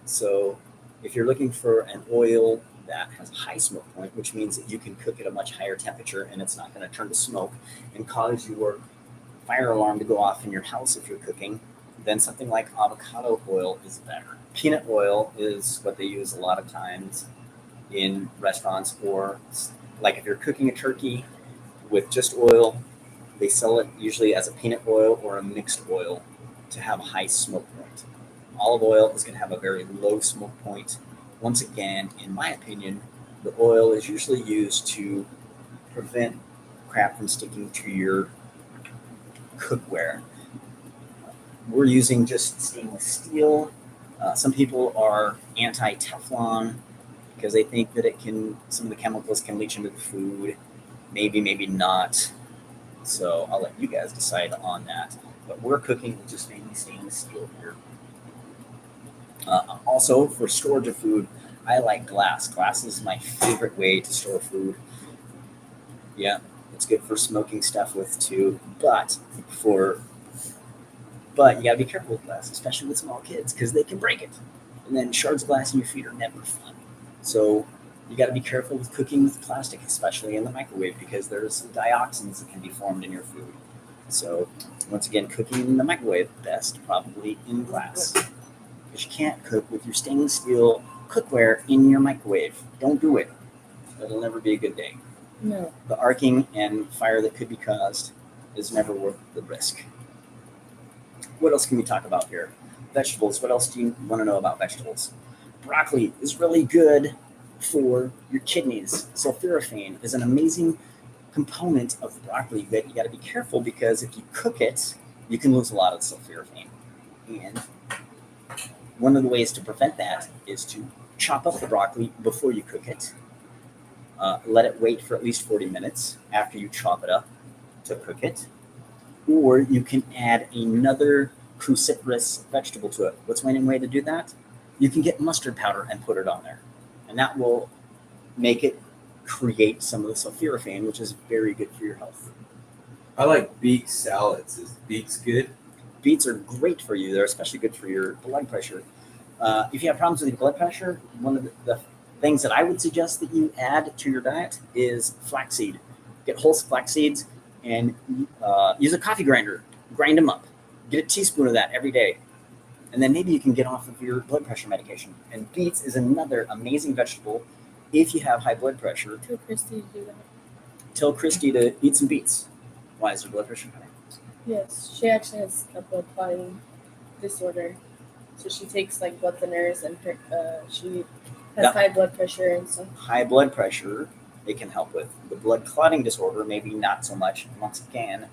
So if you're looking for an oil that has a high smoke point, which means that you can cook at a much higher temperature and it's not going to turn to smoke and cause your fire alarm to go off in your house if you're cooking, then something like avocado oil is better. Peanut oil is what they use a lot of times in restaurants, or like if you're cooking a turkey with just oil, they sell it usually as a peanut oil or a mixed oil to have a high smoke point. Olive oil is going to have a very low smoke point. Once again, in my opinion, the oil is usually used to prevent crap from sticking to your cookware. We're using just stainless steel. Some people are anti-Teflon because they think that some of the chemicals can leach into the food. Maybe, maybe not. So I'll let you guys decide on that. But we're cooking with just mainly stainless steel here. Also, for storage of food, I like glass. Glass is my favorite way to store food. Yeah, it's good for smoking stuff with too. But you gotta be careful with glass, especially with small kids, because they can break it. And then shards of glass in your feet are never fun. So you got to be careful with cooking with plastic, especially in the microwave, because there's some dioxins that can be formed in your food. So once again, cooking in the microwave, best probably in glass. Because you can't cook with your stainless steel cookware in your microwave. Don't do it. It'll never be a good day. No. The arcing and fire that could be caused is never worth the risk. What else can we talk about here? Vegetables. What else do you want to know about vegetables? Broccoli is really good for your kidneys. Sulforaphane is an amazing component of broccoli that you got to be careful, because if you cook it, you can lose a lot of sulforaphane. And one of the ways to prevent that is to chop up the broccoli before you cook it. Let it wait for at least 40 minutes after you chop it up to cook it. Or you can add another cruciferous vegetable to it. What's one way to do that? You can get mustard powder and put it on there. And that will make it create some of the sulforaphane, which is very good for your health. I like beet salads. Is beets good? Beets are great for you. They're especially good for your blood pressure. If you have problems with your blood pressure, one of the things that I would suggest that you add to your diet is flaxseed. Get whole flax seeds, and use a coffee grinder, grind them up, get a teaspoon of that every day. And then maybe you can get off of your blood pressure medication. And beets is another amazing vegetable if you have high blood pressure. Tell Christy to do that. Tell Christy to eat some beets. Why is her blood pressure high? Yes, she actually has a blood clotting disorder. So she takes like blood thinners and she has Yeah. high blood pressure and stuff. High blood pressure, it can help with. The blood clotting disorder, maybe not so much. Once again,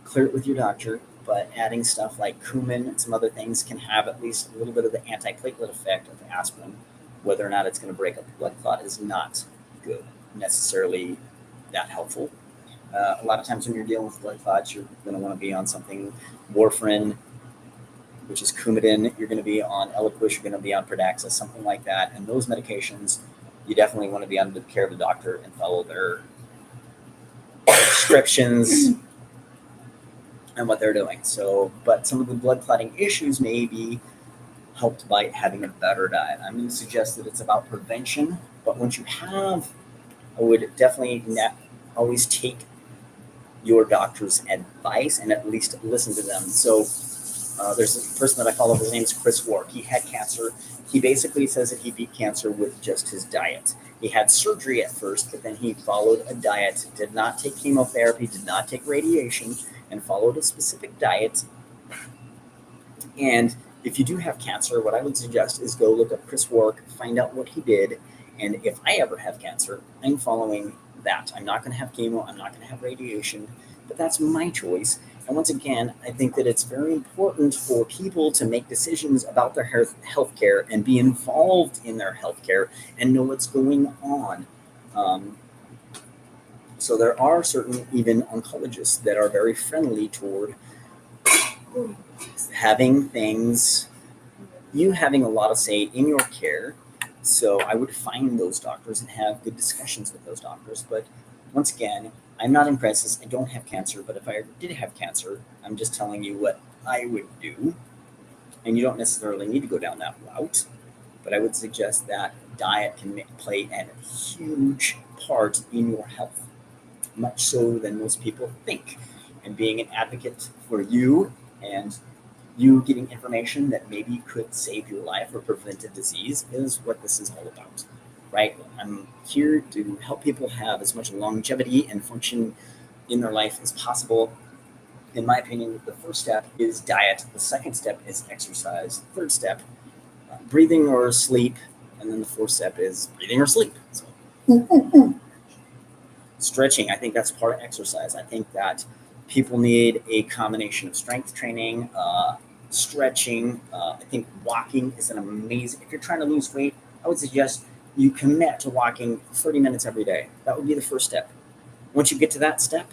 clear it with your doctor. But adding stuff like cumin and some other things can have at least a little bit of the antiplatelet effect of aspirin. Whether or not it's going to break up the blood clot is not good, necessarily that helpful. A lot of times when you're dealing with blood clots, you're going to want to be on something warfarin, which is Coumadin. You're going to be on Eliquis. You're going to be on Pradaxa, something like that. And those medications, you definitely want to be under the care of the doctor and follow their prescriptions and what they're doing. So, but some of the blood clotting issues may be helped by having a better diet. I'm going to suggest that it's about prevention, but once you have, I would definitely always take your doctor's advice and at least listen to them. So there's a person that I follow, his name's Chris Wark. He had cancer. He basically says that he beat cancer with just his diet. He had surgery at first, but then he followed a diet, did not take chemotherapy, did not take radiation, and followed a specific diet. And if you do have cancer, what I would suggest is go look up Chris Wark, find out what he did. And if I ever have cancer, I'm following that. I'm not going to have chemo. I'm not going to have radiation, but that's my choice. And once again, I think that it's very important for people to make decisions about their health care and be involved in their health care and know what's going on. So there are certain even oncologists that are very friendly toward having things, you having a lot of say in your care. So I would find those doctors and have good discussions with those doctors. But once again, I'm not in crisis. I don't have cancer. But if I did have cancer, I'm just telling you what I would do. And you don't necessarily need to go down that route. But I would suggest that diet can play a huge part in your health, much so than most people think. And being an advocate for you and you getting information that maybe could save your life or prevent a disease is what this is all about, right? I'm here to help people have as much longevity and function in their life as possible. In my opinion, the first step is diet. The second step is exercise. The third step, breathing or sleep. And then the fourth step is breathing or sleep. So, stretching, I think that's part of exercise. I think that people need a combination of strength training, stretching. I think walking is an amazing, if you're trying to lose weight, I would suggest you commit to walking 30 minutes every day. That would be the first step. Once you get to that step,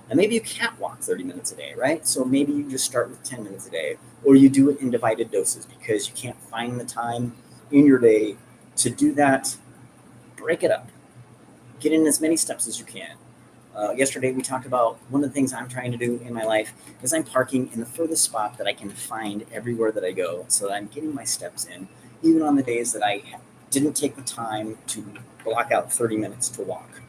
and maybe you can't walk 30 minutes a day, right? So maybe you just start with 10 minutes a day, or you do it in divided doses because you can't find the time in your day to do that. Break it up. Get in as many steps as you can. Yesterday we talked about one of the things I'm trying to do in my life is I'm parking in the furthest spot that I can find everywhere that I go, so that I'm getting my steps in, even on the days that I didn't take the time to block out 30 minutes to walk.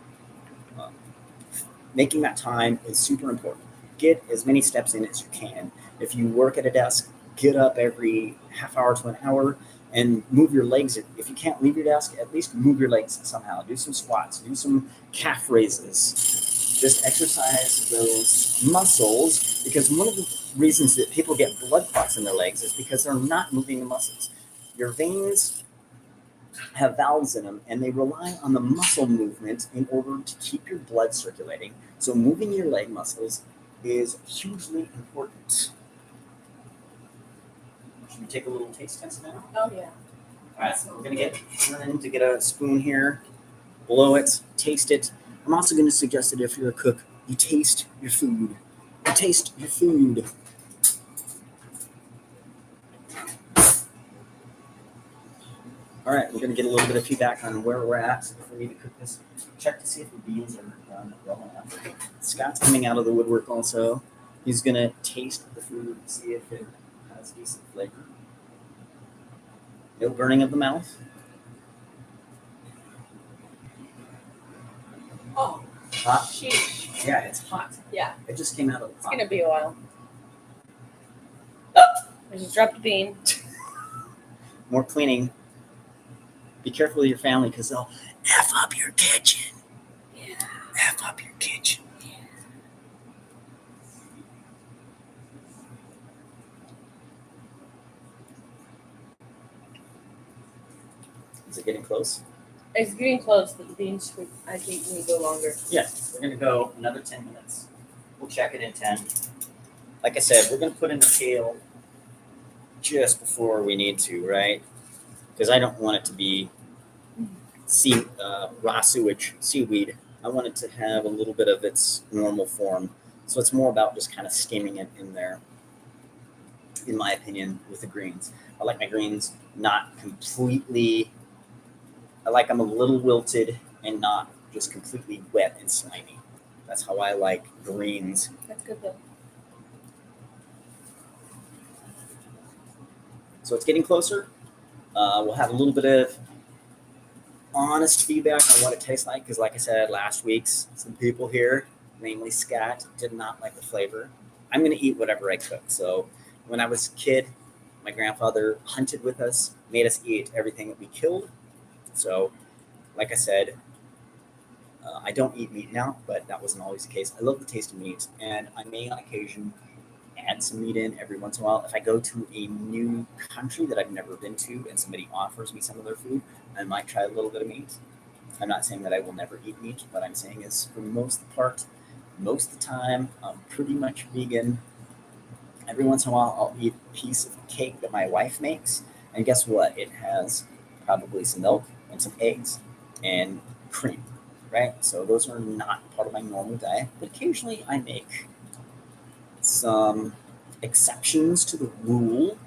Making that time is super important. Get as many steps in as you can. If you work at a desk, get up every half hour to an hour and move your legs. If you can't leave your desk, at least move your legs somehow. Do some squats, do some calf raises. Just exercise those muscles, because one of the reasons that people get blood clots in their legs is because they're not moving the muscles. Your veins have valves in them, and they rely on the muscle movement in order to keep your blood circulating. So moving your leg muscles is hugely important. Should we take a little taste test now? Oh yeah. All right, so we're gonna get to get a spoon here, blow it, taste it. I'm also going to suggest that if you're a cook, you taste your food. You taste your food. All right, we're going to get a little bit of feedback on where we're at. So if we need to cook this, check to see if the beans are done well enough. Scott's coming out of the woodwork also. He's going to taste the food, see if it has decent flavor. No burning of the mouth. Oh, Hot. sheesh. Yeah, it's hot. Yeah. It just came out of the It's pot. gonna be a while. I just dropped the bean. More cleaning. Be careful of your family because they'll F up your kitchen. Yeah. F up your kitchen. Is it getting close? It's getting close, but the beans should, I think, need to go longer. Yes. We're going to go another 10 minutes. We'll check it in 10. Like I said, we're going to put in the kale just before we need to, right? Because I don't want it to be raw sewage, seaweed. I want it to have a little bit of its normal form. So it's more about just kind of skimming it in there, in my opinion, with the greens. I like my greens not completely, I like them a little wilted and not just completely wet and slimy. That's how I like greens. That's good though. So it's getting closer. We'll have a little bit of honest feedback on what it tastes like because, like I said last week's, some people here, namely Scott, did not like the flavor. I'm going to eat whatever I cook. So when I was a kid, my grandfather hunted with us, made us eat everything that we killed. So, like I said, I don't eat meat now, but that wasn't always the case. I love the taste of meat, and I may on occasion add some meat in every once in a while. If I go to a new country that I've never been to and somebody offers me some of their food, I might try a little bit of meat. I'm not saying that I will never eat meat. What I'm saying is, for most of the part, most of the time, I'm pretty much vegan. Every once in a while, I'll eat a piece of cake that my wife makes, and guess what? It has probably some milk and some eggs and cream, right? So those are not part of my normal diet, but occasionally I make some exceptions to the rule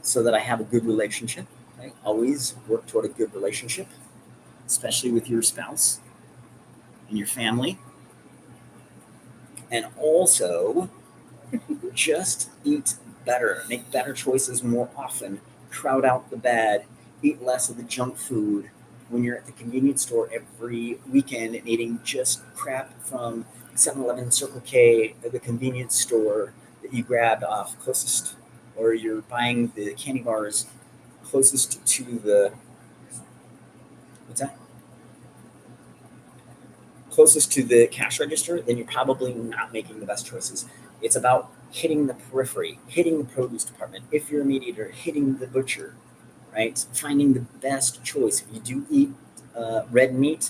so that I have a good relationship. Right? Always work toward a good relationship, especially with your spouse and your family. And also, just eat better, make better choices more often, crowd out the bad, eat less of the junk food. When you're at the convenience store every weekend and eating just crap from 7-Eleven, Circle K, or the convenience store that you grabbed off closest, or you're buying the candy bars closest to the, what's that? Closest to the cash register, then you're probably not making the best choices. It's about hitting the periphery, hitting the produce department. If you're a meat eater, hitting the butcher, right? Finding the best choice. If you do eat red meat,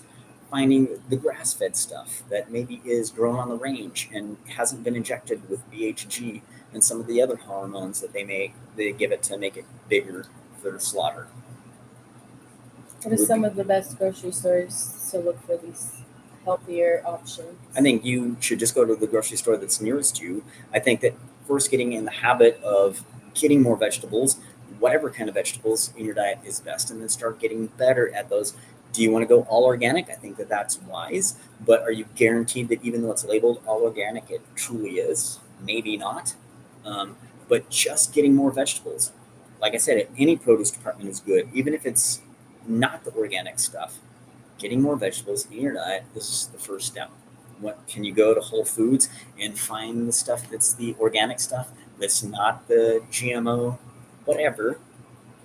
finding the grass-fed stuff that maybe is grown on the range and hasn't been injected with BHG and some of the other hormones that they give it to make it bigger for the slaughter. What are some of the best grocery stores to look for these healthier options? I think you should just go to the grocery store that's nearest you. I think that first getting in the habit of getting more vegetables, whatever kind of vegetables in your diet is best, and then start getting better at those. Do you want to go all organic? I think that that's wise, but are you guaranteed that even though it's labeled all organic, it truly is? Maybe not. But just getting more vegetables. Like I said, any produce department is good, even if it's not the organic stuff. Getting more vegetables in your diet is the first step. What can you go to Whole Foods and find the stuff that's the organic stuff that's not the GMO, whatever.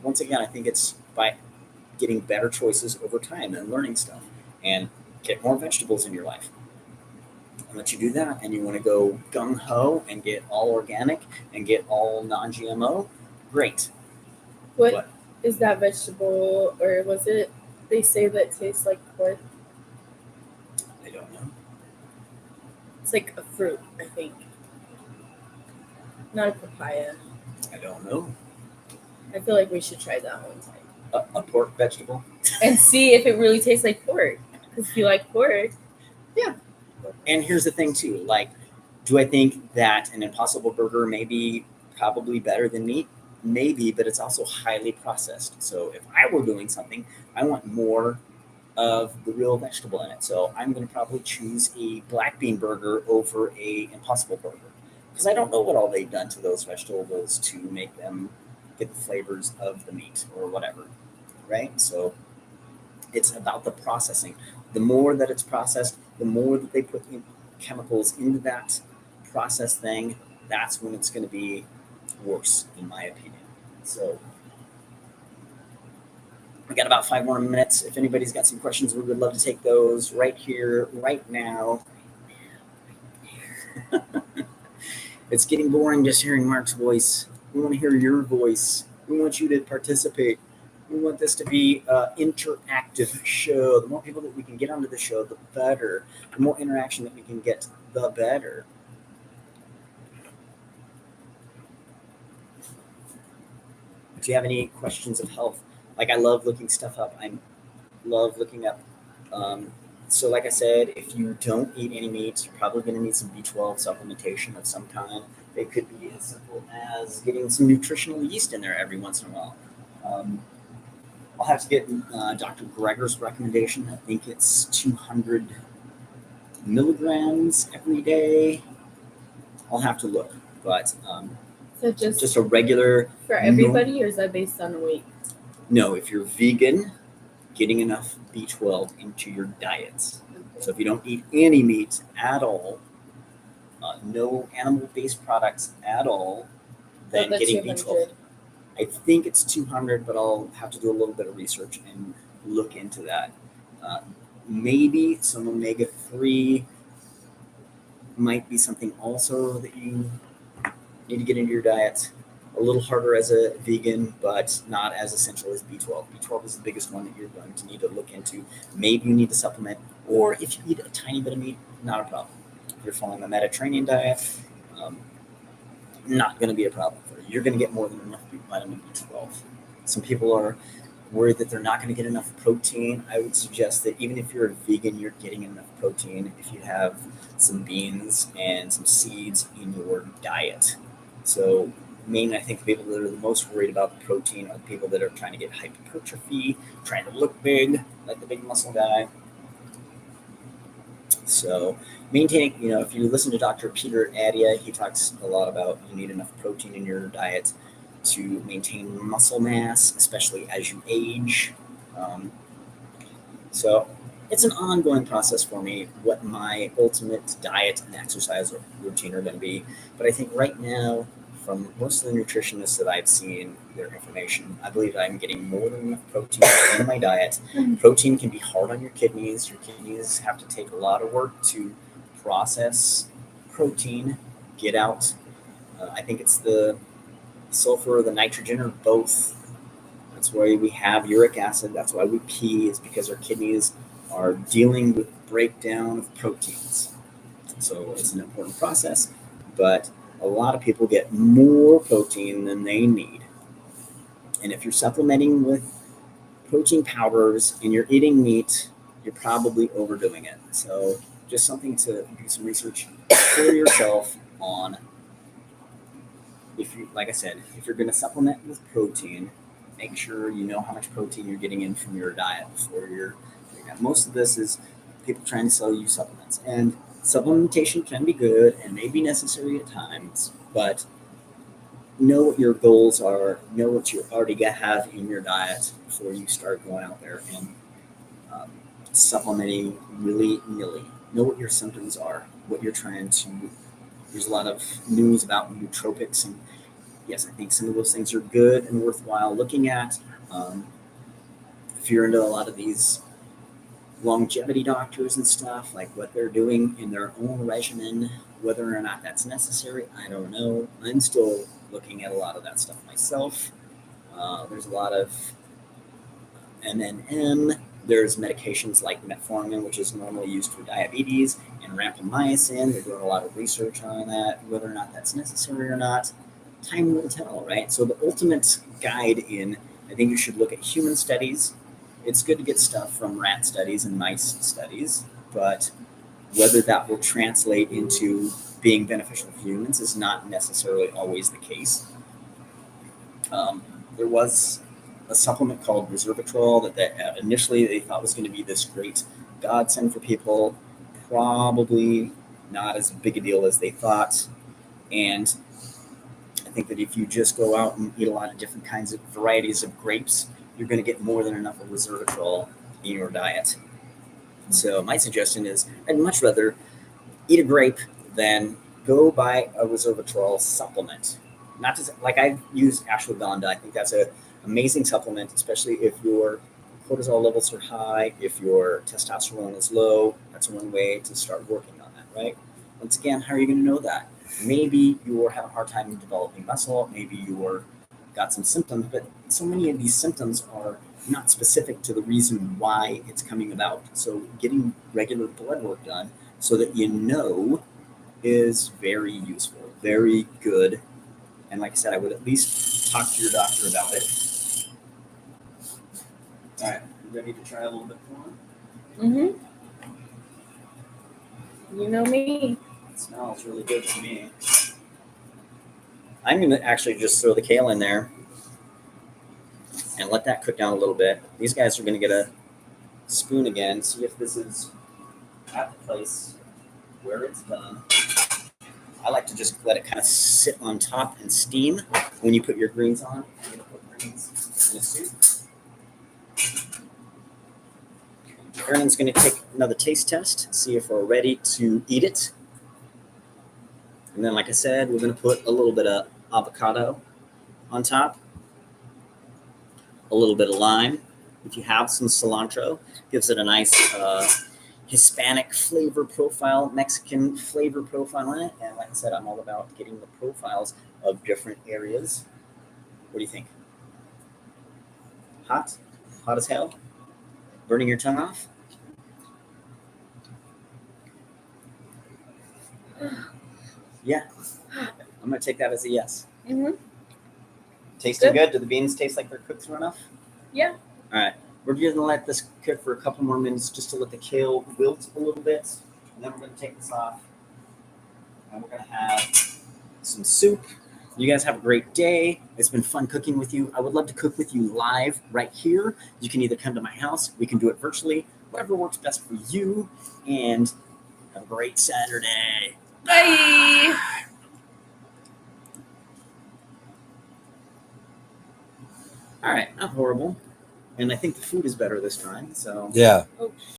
Once again, I think it's by getting better choices over time and learning stuff, and get more vegetables in your life. And let you do that, and you want to go gung ho and get all organic and get all non-GMO, great. What But is that vegetable, or was it they say that tastes like pork? I don't know. It's like a fruit, I think. Not a papaya. I don't know. I feel like we should try that one time A pork vegetable. and see if it really tastes like pork. Because if you like pork, And here's the thing too, like, do I think that an Impossible Burger may be probably better than meat? Maybe, but it's also highly processed. So if I were doing something, I want more of the real vegetable in it. So I'm going to probably choose a black bean burger over a Impossible Burger because I don't know what all they've done to those vegetables to make them get the flavors of the meat or whatever, right? So it's about the processing. The more that it's processed, the more that they put chemicals into that processed thing, that's when it's going to be worse, in my opinion. So we got about 5 more minutes. If anybody's got some questions, we would love to take those right here, right now. It's getting boring just hearing Mark's voice. We want to hear your voice. We want you to participate. We want this to be an interactive show. The more people that we can get onto the show, the better. The more interaction that we can get, the better. Do you have any questions of health? Like, I love looking stuff up. I love looking up. So like I said, if you don't eat any meat, you're probably going to need some B12 supplementation of some kind. It could be as simple as getting some nutritional yeast in there every once in a while. I'll have to get Dr. Greger's recommendation. I think it's 200 milligrams every day. I'll have to look, but So just a regular. for everybody, or is that based on weight? No, if you're vegan, getting enough B12 into your diet. So if you don't eat any meat at all, no animal-based products at all, then the getting 200. B12. I think it's 200, but I'll have to do a little bit of research and look into that. Maybe some omega-3 might be something also that you need to get into your diet. A little harder as a vegan, but not as essential as B12. B12 is the biggest one that you're going to need to look into. Maybe you need to supplement, or if you eat a tiny bit of meat, not a problem. If you're following a Mediterranean diet, not going to be a problem for you. You're going to get more than enough vitamin B12. Some people are worried that they're not going to get enough protein. I would suggest that even if you're a vegan, you're getting enough protein if you have some beans and some seeds in your diet. So mainly, I think the people that are the most worried about the protein are the people that are trying to get hypertrophy, trying to look big, like the big muscle guy. So maintaining, if you listen to Dr. Peter Attia, he talks a lot about you need enough protein in your diet to maintain muscle mass, especially as you age. So it's an ongoing process for me, what my ultimate diet and exercise routine are going to be. But I think right now, from most of the nutritionists that I've seen, their information, I believe I'm getting more than enough protein in my diet. Protein can be hard on your kidneys. Your kidneys have to take a lot of work to process protein, get out. I think it's the sulfur or the nitrogen or both. That's why we have uric acid. That's why we pee, is because our kidneys are dealing with breakdown of proteins. So it's an important process, but a lot of people get more protein than they need. And if you're supplementing with protein powders and you're eating meat, you're probably overdoing it. So just something to do some research for yourself on. If you, like I said, if you're going to supplement with protein, make sure you know how much protein you're getting in from your diet before you're doing that. Most of this is people trying to sell you supplements, and supplementation can be good and may be necessary at times, but know what your goals are, know what you already have in your diet before you start going out there and supplementing willy-nilly. Know what your symptoms are, what you're trying to. There's a lot of news about nootropics, and yes, I think some of those things are good and worthwhile looking at. If you're into a lot of these longevity doctors and stuff, like what they're doing in their own regimen, whether or not that's necessary, I don't know. I'm still looking at a lot of that stuff myself. There's a lot of MNM. There's medications like metformin, which is normally used for diabetes, and rapamycin. They're doing a lot of research on that, whether or not that's necessary or not. Time will tell, right? So the ultimate guide in, I think you should look at human studies. It's good to get stuff from rat studies and mice studies, but whether that will translate into being beneficial for humans is not necessarily always the case. There was a supplement called resveratrol that initially they thought was going to be this great godsend for people. Probably not as big a deal as they thought. And I think that if you just go out and eat a lot of different kinds of varieties of grapes, you're going to get more than enough of resveratrol in your diet. So my suggestion is I'd much rather eat a grape, then go buy a resveratrol supplement. Not to like I've used ashwagandha. I think that's an amazing supplement, especially if your cortisol levels are high, if your testosterone is low. That's one way to start working on that, right? Once again, how are you going to know that? Maybe you're having a hard time developing muscle. Maybe you're got some symptoms, but so many of these symptoms are not specific to the reason why it's coming about. So getting regular blood work done so that you know is very useful, very good. And like I said, I would at least talk to your doctor about it. All right, you ready to try a little bit more? Mm-hmm. You know me. It smells really good to me. I'm gonna actually just throw the kale in there and let that cook down a little bit. These guys are gonna get a spoon again, see if this is at the place where it's done. I like to just let it kind of sit on top and steam when you put your greens on. You're gonna put greens in the soup. Aaron's gonna take another taste test, see if we're ready to eat it. And then, like I said, we're gonna put a little bit of avocado on top, a little bit of lime. If you have some cilantro, gives it a nice Hispanic flavor profile, Mexican flavor profile in it. And like I said, I'm all about getting the profiles of different areas. What do you think? Hot? Hot as hell? Burning your tongue off? Yeah. I'm going to take that as a yes. Mm-hmm. Tasting good? Do the beans taste like they're cooked through enough? Yeah. All right. We're going to let this cook for a couple more minutes just to let the kale wilt a little bit. And then we're going to take this off. And we're going to have some soup. You guys have a great day. It's been fun cooking with you. I would love to cook with you live right here. You can either come to my house. We can do it virtually. Whatever works best for you. And have a great Saturday. Bye. All right. Not horrible. And I think the food is better this time. So Yeah. Oh,